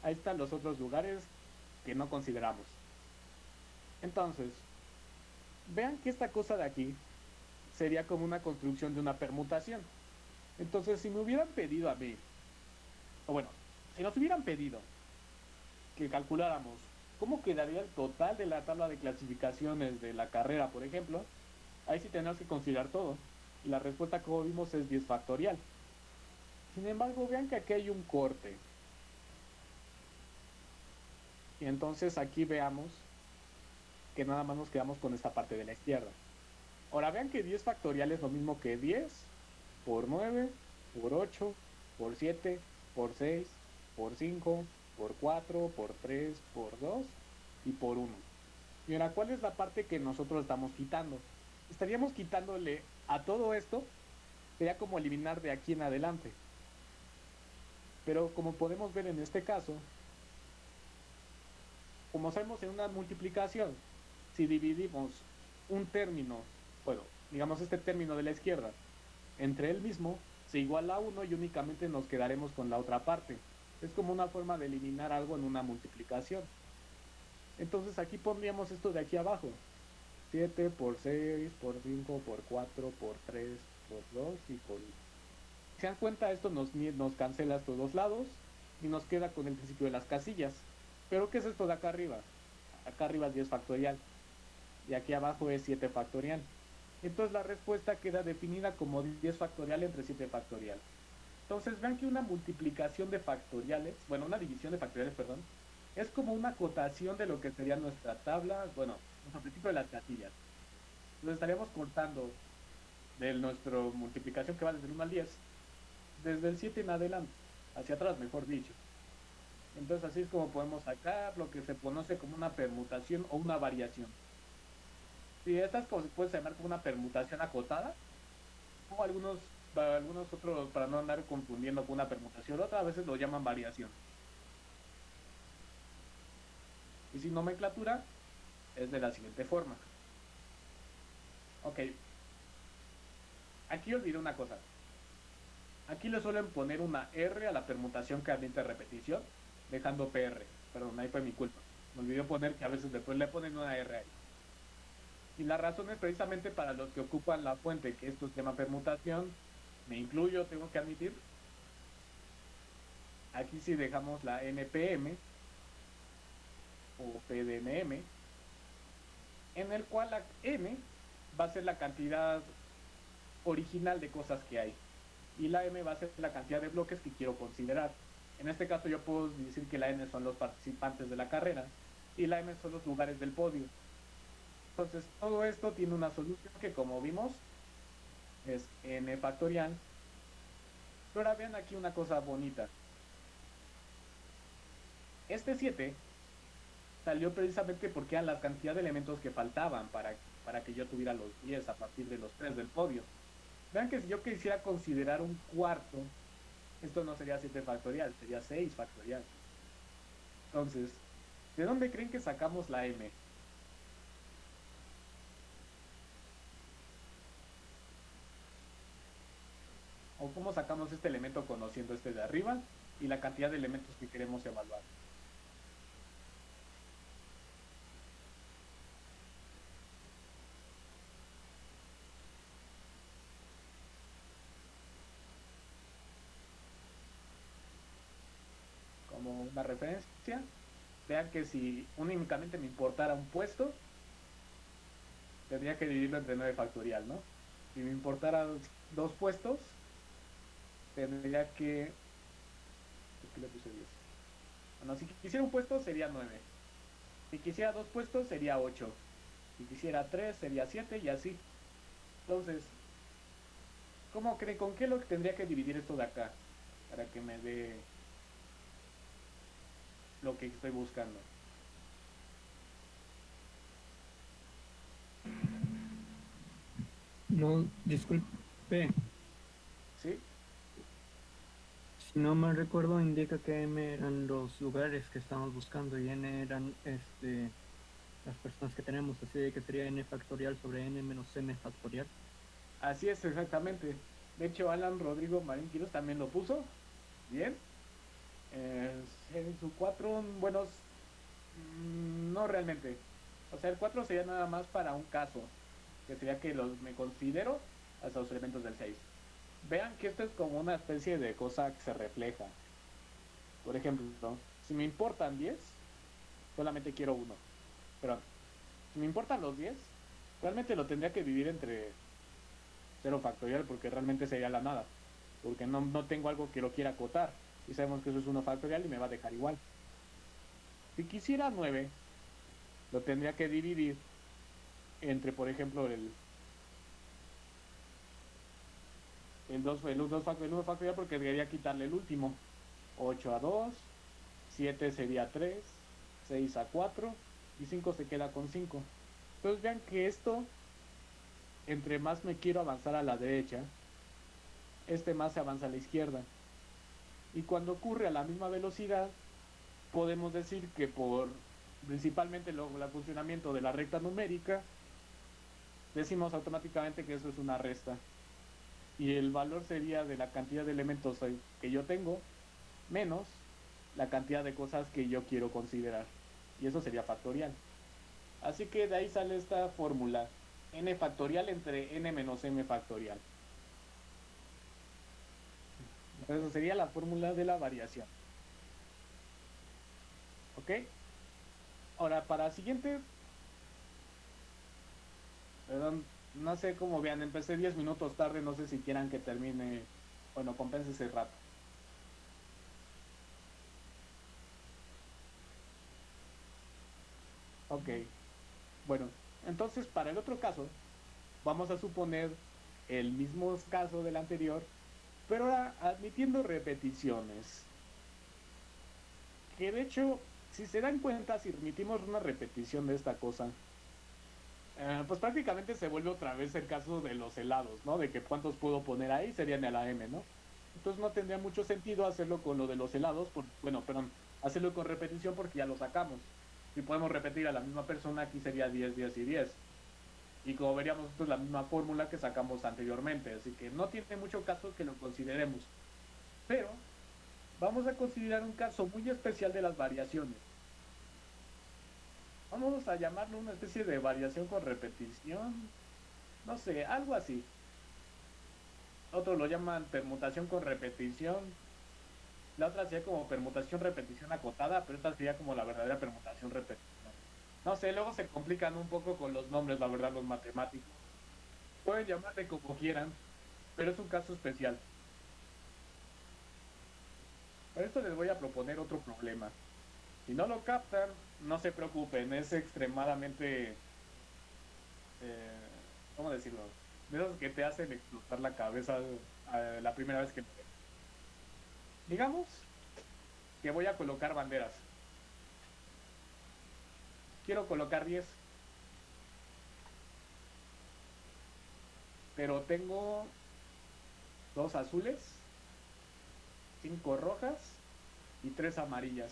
Ahí están los otros lugares que no consideramos. Entonces, vean que esta cosa de aquí sería como una construcción de una permutación. Entonces, si me hubieran pedido a mí, o bueno, si nos hubieran pedido que calculáramos cómo quedaría el total de la tabla de clasificaciones de la carrera, por ejemplo, ahí sí tenemos que considerar todo. Y la respuesta, como vimos, es 10 factorial. Sin embargo, vean que aquí hay un corte. Y entonces aquí veamos que nada más nos quedamos con esta parte de la izquierda. Ahora vean que 10 factorial es lo mismo que 10 por 9, por 8, por 7, por 6, por 5, por 4, por 3, por 2 y por 1. Y ahora, ¿cuál es la parte que nosotros estamos quitando? Estaríamos quitándole a todo esto, sería como eliminar de aquí en adelante. Pero como podemos ver en este caso, como sabemos en una multiplicación, si dividimos un término, bueno, digamos este término de la izquierda, entre él mismo, se iguala a 1 y únicamente nos quedaremos con la otra parte. Es como una forma de eliminar algo en una multiplicación. Entonces aquí pondríamos esto de aquí abajo. 7 por 6, por 5, por 4, por 3, por 2 y por 1. Si se dan cuenta, esto nos cancela estos dos lados y nos queda con el principio de las casillas. Pero ¿qué es esto de acá arriba? Acá arriba es 10 factorial y aquí abajo es 7 factorial. Entonces la respuesta queda definida como 10 factorial entre 7 factorial. Entonces vean que una multiplicación de factoriales, bueno, una división de factoriales, perdón, es como una acotación de lo que sería nuestra tabla, bueno, nuestro principio de las casillas. Entonces estaríamos cortando de nuestra multiplicación que va desde el 1 al 10, desde el 7 en adelante, hacia atrás, mejor dicho. Entonces así es como podemos sacar lo que se conoce como una permutación o una variación. Y estas cosas pueden llamar como una permutación acotada, o algunos otros, para no andar confundiendo con una permutación, otra a veces lo llaman variación. Y sin nomenclatura es de la siguiente forma. Ok, aquí olvidé una cosa. Aquí le suelen poner una R a la permutación que admite repetición, dejando PR. Perdón, ahí fue mi culpa. Me olvidé poner que a veces después le ponen una R ahí. Y la razón es precisamente para los que ocupan la fuente, que esto se llama permutación. Me incluyo, tengo que admitir. Aquí sí dejamos la NPM o PDNM, en el cual la N va a ser la cantidad original de cosas que hay y la M va a ser la cantidad de bloques que quiero considerar. En este caso yo puedo decir que la N son los participantes de la carrera y la M son los lugares del podio. Entonces todo esto tiene una solución que, como vimos, es N factorial. Pero ahora vean aquí una cosa bonita. Este 7 salió precisamente porque eran la cantidad de elementos que faltaban para que yo tuviera los 10 a partir de los 3 del podio. Vean que si yo quisiera considerar un cuarto, esto no sería 7 factorial, sería 6 factorial. Entonces, ¿de dónde creen que sacamos la M? ¿O cómo sacamos este elemento conociendo este de arriba y la cantidad de elementos que queremos evaluar? Como una referencia, vean que si únicamente me importara un puesto, tendría que dividirlo entre 9 factorial, ¿no? Si me importara 2 puestos, tendría que... ¿Por qué le puse 10? Bueno, si quisiera un puesto sería 9. Si quisiera 2 puestos sería 8. Si quisiera 3 sería 7 y así. Entonces, ¿cómo cree? ¿Con qué lo tendría que dividir esto de acá? Para que me dé lo que estoy buscando. No, disculpe, ¿Sí? si no mal recuerdo, indica que M eran los lugares que estamos buscando y N eran las personas que tenemos, así de que sería N factorial sobre N menos M factorial. Así es, exactamente. De hecho, Alan Rodrigo Marín Quiroz también lo puso. Bien. En su 4, bueno, no realmente. O sea, el 4 sería nada más para un caso, que sería que me considero hasta los elementos del 6. Vean que esto es como una especie de cosa que se refleja. Por ejemplo, si me importan 10, solamente quiero uno. Pero si me importan los 10, realmente lo tendría que dividir entre 0 factorial porque realmente sería la nada. Porque no tengo algo que lo quiera acotar. Y sabemos que eso es 1 factorial y me va a dejar igual. Si quisiera 9, lo tendría que dividir entre, por ejemplo, el 2 el 1 factorial porque debería quitarle el último. 8 a 2, 7 sería 3, 6 a 4 y 5 se queda con 5. Entonces vean que esto, entre más me quiero avanzar a la derecha, más se avanza a la izquierda. Y cuando ocurre a la misma velocidad, podemos decir que por principalmente el funcionamiento de la recta numérica, decimos automáticamente que eso es una resta. Y el valor sería de la cantidad de elementos que yo tengo menos la cantidad de cosas que yo quiero considerar. Y eso sería factorial. Así que de ahí sale esta fórmula. N factorial entre N menos M factorial. Eso sería la fórmula de la variación. ¿Ok? Ahora, para siguiente, perdón, no sé cómo vean, empecé 10 minutos tarde, no sé si quieran que termine, bueno, compense ese rato. Ok, bueno, entonces para el otro caso, vamos a suponer el mismo caso del anterior, pero ahora admitiendo repeticiones. Que de hecho, si se dan cuenta, si admitimos una repetición de esta cosa, pues prácticamente se vuelve otra vez el caso de los helados, ¿no? De que cuántos puedo poner ahí serían el AM, ¿no? Entonces no tendría mucho sentido hacerlo con lo de los helados, perdón, hacerlo con repetición porque ya lo sacamos. Si podemos repetir a la misma persona, aquí sería 10, 10 y 10. Y como veríamos, esto es la misma fórmula que sacamos anteriormente, así que no tiene mucho caso que lo consideremos. Pero vamos a considerar un caso muy especial de las variaciones. Vamos a llamarlo una especie de variación con repetición, no sé, algo así. Otros lo llaman permutación con repetición. La otra sería como permutación repetición acotada, pero esta sería como la verdadera permutación repetición. No sé, luego se complican un poco con los nombres, la verdad, los matemáticos. Pueden llamarle como quieran, pero es un caso especial. Para esto les voy a proponer otro problema. Si no lo captan, no se preocupen, es extremadamente, ¿cómo decirlo? De esos que te hacen explotar la cabeza la primera vez que lo ves. Digamos que voy a colocar banderas. Quiero colocar 10, pero tengo 2 azules, 5 rojas y 3 amarillas.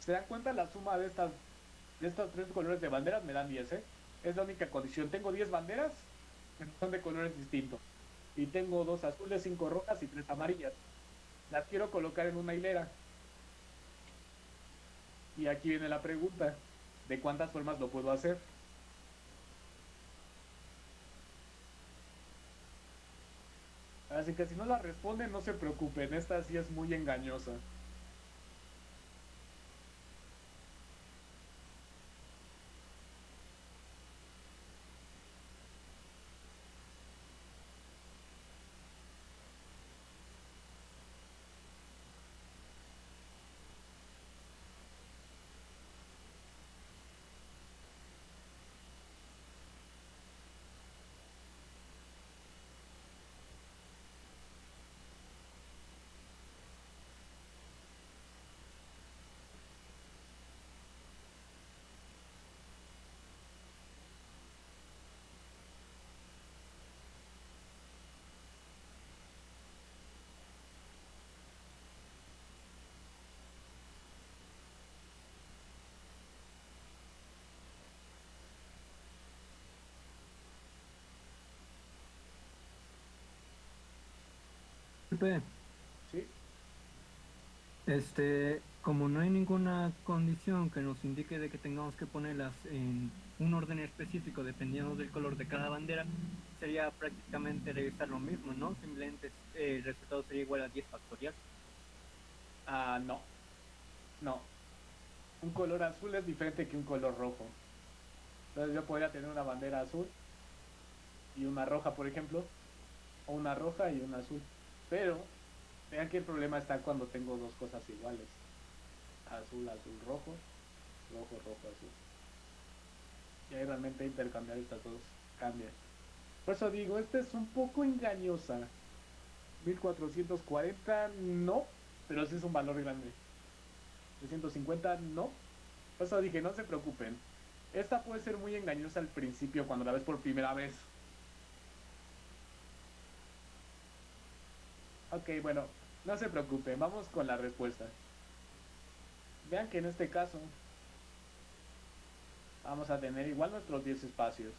¿Se dan cuenta? La suma de estos 3 colores de banderas me dan 10, ¿eh? Es la única condición. Tengo 10 banderas, pero son de colores distintos. Y tengo 2 azules, 5 rojas y 3 amarillas. Las quiero colocar en una hilera. Y aquí viene la pregunta, ¿de cuántas formas lo puedo hacer? Así que si no la responden, no se preocupen, esta sí es muy engañosa. Disculpe, ¿Sí? como no hay ninguna condición que nos indique de que tengamos que ponerlas en un orden específico dependiendo del color de cada bandera, sería prácticamente revisar lo mismo, ¿no? Simplemente el resultado sería igual a 10 factorial. Ah, no. No. Un color azul es diferente que un color rojo. Entonces yo podría tener una bandera azul y una roja, por ejemplo, o una roja y una azul. Pero vean que el problema está cuando tengo dos cosas iguales. Azul, azul, rojo, rojo, rojo, azul. Y ahí realmente intercambiar estas dos cambia. Por eso digo, esta es un poco engañosa. 1440 no, pero sí es un valor grande. 350 no. Por eso dije, no se preocupen. Esta puede ser muy engañosa al principio cuando la ves por primera vez. Ok, bueno, no se preocupen, vamos con la respuesta. Vean que en este caso vamos a tener igual nuestros 10 espacios.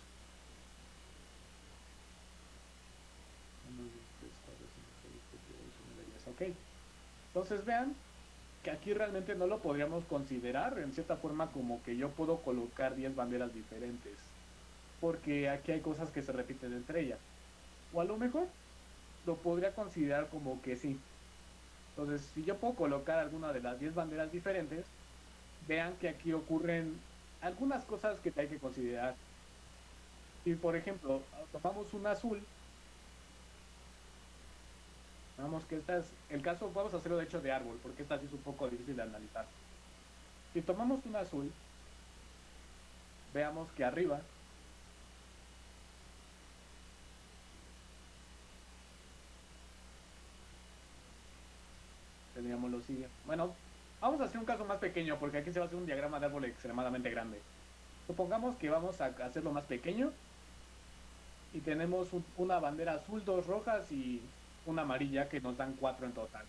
1, 2, 3, 4, 5, 6, 7, 8, 9, 10. Ok. Entonces vean que aquí realmente no lo podríamos considerar en cierta forma como que yo puedo colocar 10 banderas diferentes. Porque aquí hay cosas que se repiten entre ellas. O a lo mejor lo podría considerar como que sí. Entonces, si yo puedo colocar alguna de las 10 banderas diferentes, vean que aquí ocurren algunas cosas que hay que considerar. Si, por ejemplo, tomamos un azul, vamos que esta es el caso, vamos a hacerlo de hecho de árbol, porque esta sí es un poco difícil de analizar. Si tomamos un azul, veamos que arriba tendríamos lo siguiente. Bueno, vamos a hacer un caso más pequeño, porque aquí se va a hacer un diagrama de árbol extremadamente grande. Supongamos que vamos a hacerlo más pequeño y tenemos una bandera azul, dos rojas y una amarilla que nos dan 4 en total.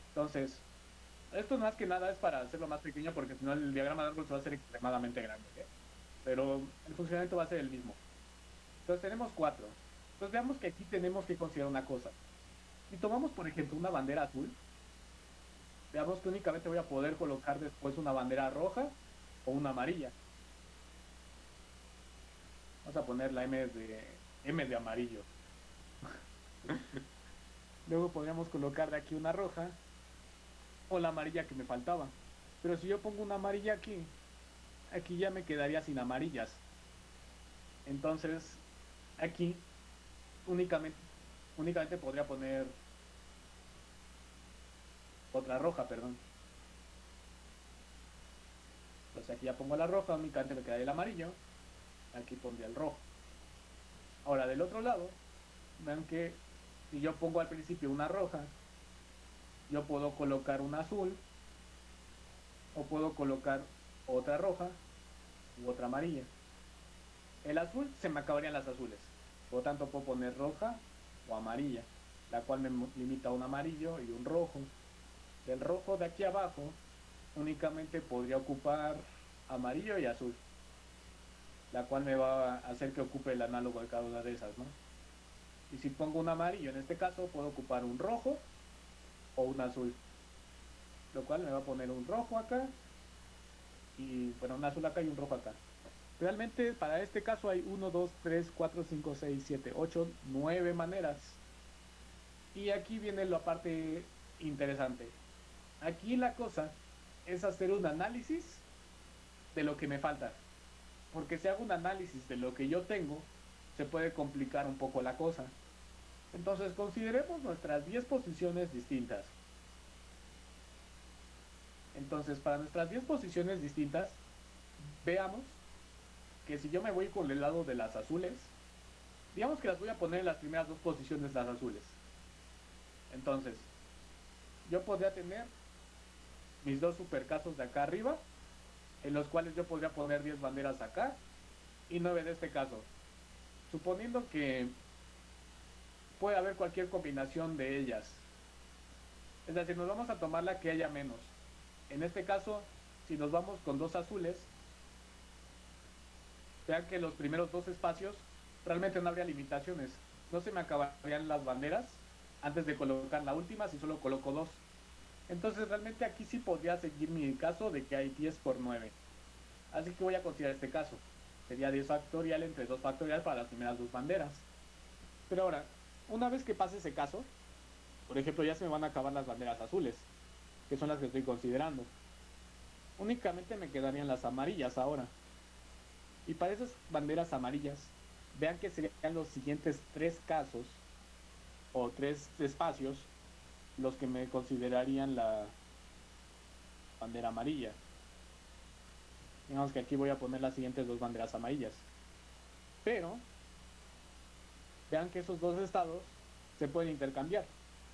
Entonces, esto más que nada es para hacerlo más pequeño porque si no el diagrama de árbol se va a hacer extremadamente grande. Pero el funcionamiento va a ser el mismo. Entonces tenemos 4. Entonces veamos que aquí tenemos que considerar una cosa. Si tomamos por ejemplo una bandera azul, veamos que únicamente voy a poder colocar después una bandera roja o una amarilla. Vamos a poner la M de amarillo. Luego podríamos colocar de aquí una roja o la amarilla que me faltaba. Pero si yo pongo una amarilla aquí, aquí ya me quedaría sin amarillas. Entonces, aquí únicamente podría poner otra roja, perdón. Entonces aquí ya pongo la roja, únicamente me quedaría el amarillo. Aquí pondría el rojo. Ahora del otro lado, vean que si yo pongo al principio una roja, yo puedo colocar una azul o puedo colocar otra roja u otra amarilla. El azul se me acabarían las azules, por lo tanto puedo poner roja o amarilla, la cual me limita a un amarillo y un rojo. Del rojo de aquí abajo únicamente podría ocupar amarillo y azul, la cual me va a hacer que ocupe el análogo de cada una de esas, ¿no? Y si pongo un amarillo en este caso puedo ocupar un rojo o un azul, lo cual me va a poner un rojo acá y bueno, un azul acá y un rojo acá. Realmente para este caso hay 1, 2, 3, 4, 5, 6, 7, 8, 9 maneras. Y aquí viene la parte interesante. Aquí la cosa es hacer un análisis de lo que me falta. Porque si hago un análisis de lo que yo tengo, se puede complicar un poco la cosa. Entonces consideremos nuestras 10 posiciones distintas. Entonces para nuestras 10 posiciones distintas, veamos que si yo me voy con el lado de las azules, digamos que las voy a poner en las primeras dos posiciones las azules. Entonces, yo podría tener mis dos supercasos de acá arriba, en los cuales yo podría poner 10 banderas acá y 9 de este caso. Suponiendo que puede haber cualquier combinación de ellas. Es decir, nos vamos a tomar la que haya menos. En este caso, si nos vamos con dos azules, vean que los primeros dos espacios realmente no habría limitaciones. No se me acabarían las banderas antes de colocar la última, si solo coloco 2. Entonces realmente aquí sí podría seguir mi caso de que hay 10 por 9. Así que voy a considerar este caso. Sería 10 factorial entre 2 factorial para las primeras dos banderas. Pero ahora, una vez que pase ese caso, por ejemplo, ya se me van a acabar las banderas azules, que son las que estoy considerando. Únicamente me quedarían las amarillas ahora. Y para esas banderas amarillas, vean que serían los siguientes 3 casos o 3 espacios los que me considerarían la bandera amarilla. Digamos que aquí voy a poner las siguientes 2 banderas amarillas. Pero vean que esos 2 estados se pueden intercambiar.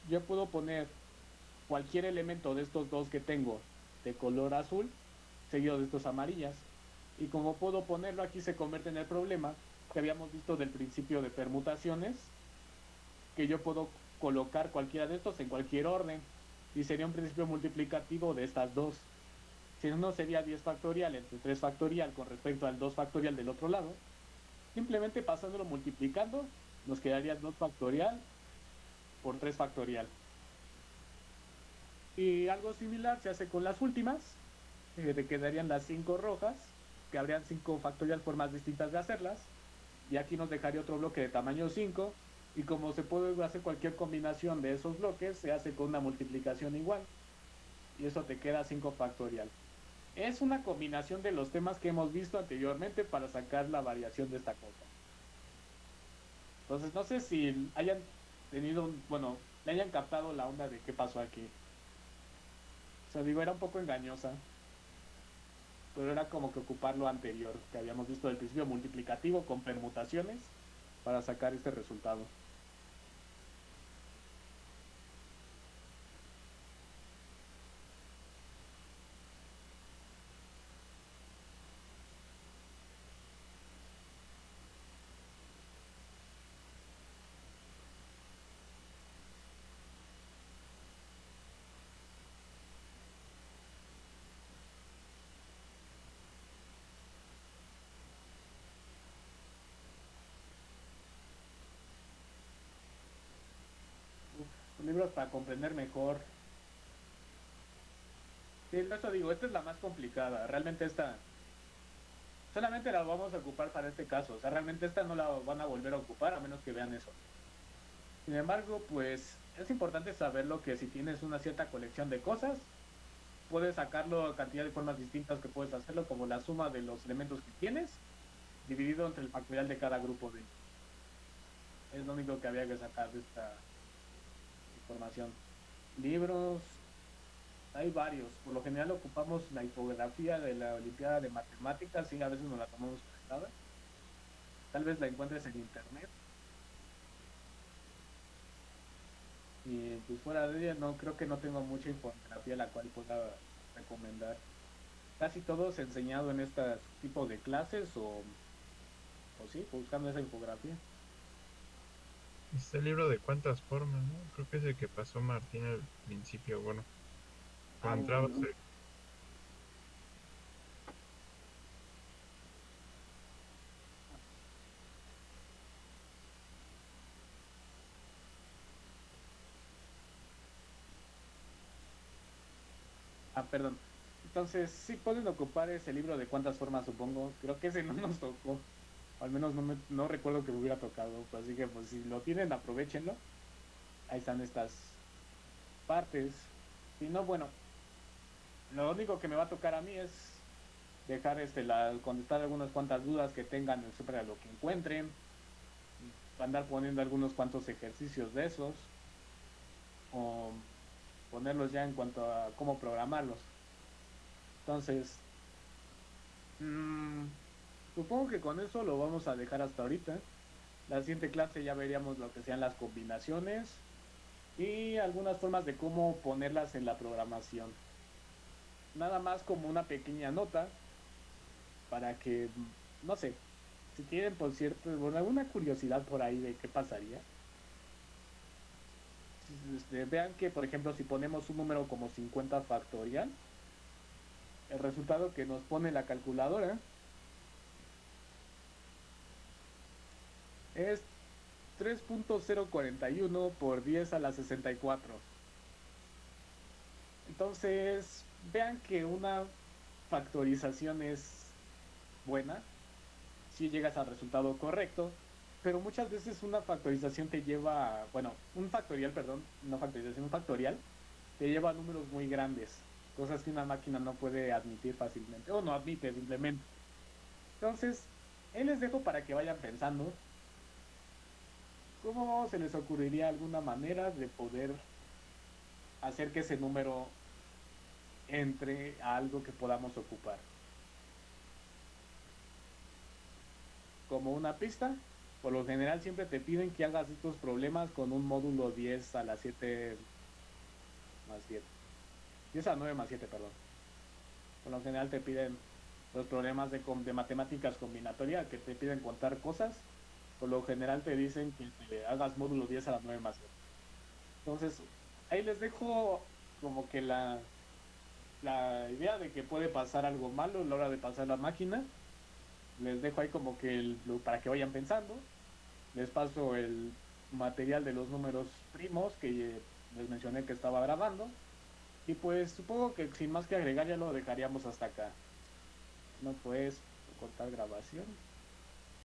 Yo puedo poner cualquier elemento de estos 2 que tengo de color azul seguido de estos amarillas. Y como puedo ponerlo aquí, se convierte en el problema que habíamos visto del principio de permutaciones, que yo puedo colocar cualquiera de estos en cualquier orden y sería un principio multiplicativo de estas 2. Si no, sería 10 factorial entre 3 factorial con respecto al 2 factorial del otro lado. Simplemente pasándolo multiplicando, nos quedaría 2 factorial por 3 factorial. Y algo similar se hace con las últimas. Te quedarían las 5 rojas, que habrían 5 factorial formas distintas de hacerlas. Y aquí nos dejaría otro bloque de tamaño 5. Y como se puede hacer cualquier combinación de esos bloques, se hace con una multiplicación igual. Y eso te queda 5 factorial. Es una combinación de los temas que hemos visto anteriormente para sacar la variación de esta cosa. Entonces no sé si hayan tenido, bueno, le hayan captado la onda de qué pasó aquí. O sea, digo, era un poco engañosa, pero era como que ocupar lo anterior que habíamos visto del principio multiplicativo con permutaciones para sacar este resultado. Libros para comprender mejor. Sí, eso digo, esta es la más complicada. Realmente esta solamente la vamos a ocupar para este caso. O sea, realmente esta no la van a volver a ocupar a menos que vean eso. Sin embargo, pues es importante saberlo que si tienes una cierta colección de cosas, puedes sacarlo a cantidad de formas distintas que puedes hacerlo, como la suma de los elementos que tienes, dividido entre el factorial de cada grupo de. Es lo único que había que sacar de esta información. Libros, hay varios. Por lo general ocupamos la infografía de la Olimpiada de Matemáticas y a veces nos la tomamos prestada. Tal vez la encuentres en internet. Y pues fuera de ella, no creo que no tengo mucha infografía la cual pueda recomendar. Casi todo es enseñado en este tipo de clases o sí, buscando esa infografía. Este libro de cuántas formas, ¿no? Creo que es el que pasó Martín al principio, bueno, cuando entrabas Bueno. Perdón. Entonces, sí pueden ocupar ese libro de cuántas formas, supongo. Creo que ese no nos tocó. O al menos no recuerdo que me hubiera tocado. Pues, así que, pues, si lo tienen, aprovechenlo. Ahí están estas partes. Si no, bueno, lo único que me va a tocar a mí es dejar contestar algunas cuantas dudas que tengan sobre lo que encuentren. Andar poniendo algunos cuantos ejercicios de esos. O ponerlos ya en cuanto a cómo programarlos. Entonces, supongo que con eso lo vamos a dejar hasta ahorita. La siguiente clase ya veríamos lo que sean las combinaciones y algunas formas de cómo ponerlas en la programación. Nada más como una pequeña nota para que, no sé, si tienen por cierto, bueno, alguna curiosidad por ahí de qué pasaría. Vean que, por ejemplo, si ponemos un número como 50 factorial, el resultado que nos pone la calculadora es 3.041 por 10 a la 64. Entonces, vean que una factorización es buena si llegas al resultado correcto, pero muchas veces una factorización te lleva, bueno, un factorial, perdón, no factorización, un factorial te lleva a números muy grandes, cosas que una máquina no puede admitir fácilmente, o no admite simplemente. Entonces, ahí les dejo para que vayan pensando cómo se les ocurriría alguna manera de poder hacer que ese número entre a algo que podamos ocupar. Como una pista, por lo general siempre te piden que hagas estos problemas con un módulo 10 a la 7 más 7. 10 a la 9 más 7, perdón. Por lo general te piden los problemas de matemáticas combinatorias que te piden contar cosas. Por lo general te dicen que te hagas módulo 10 a la 9 más 7. Entonces, ahí les dejo como que la idea de que puede pasar algo malo a la hora de pasar la máquina. Les dejo ahí como que para que vayan pensando. Les paso el material de los números primos que les mencioné que estaba grabando. Y pues supongo que sin más que agregar ya lo dejaríamos hasta acá. No, pues cortar grabación.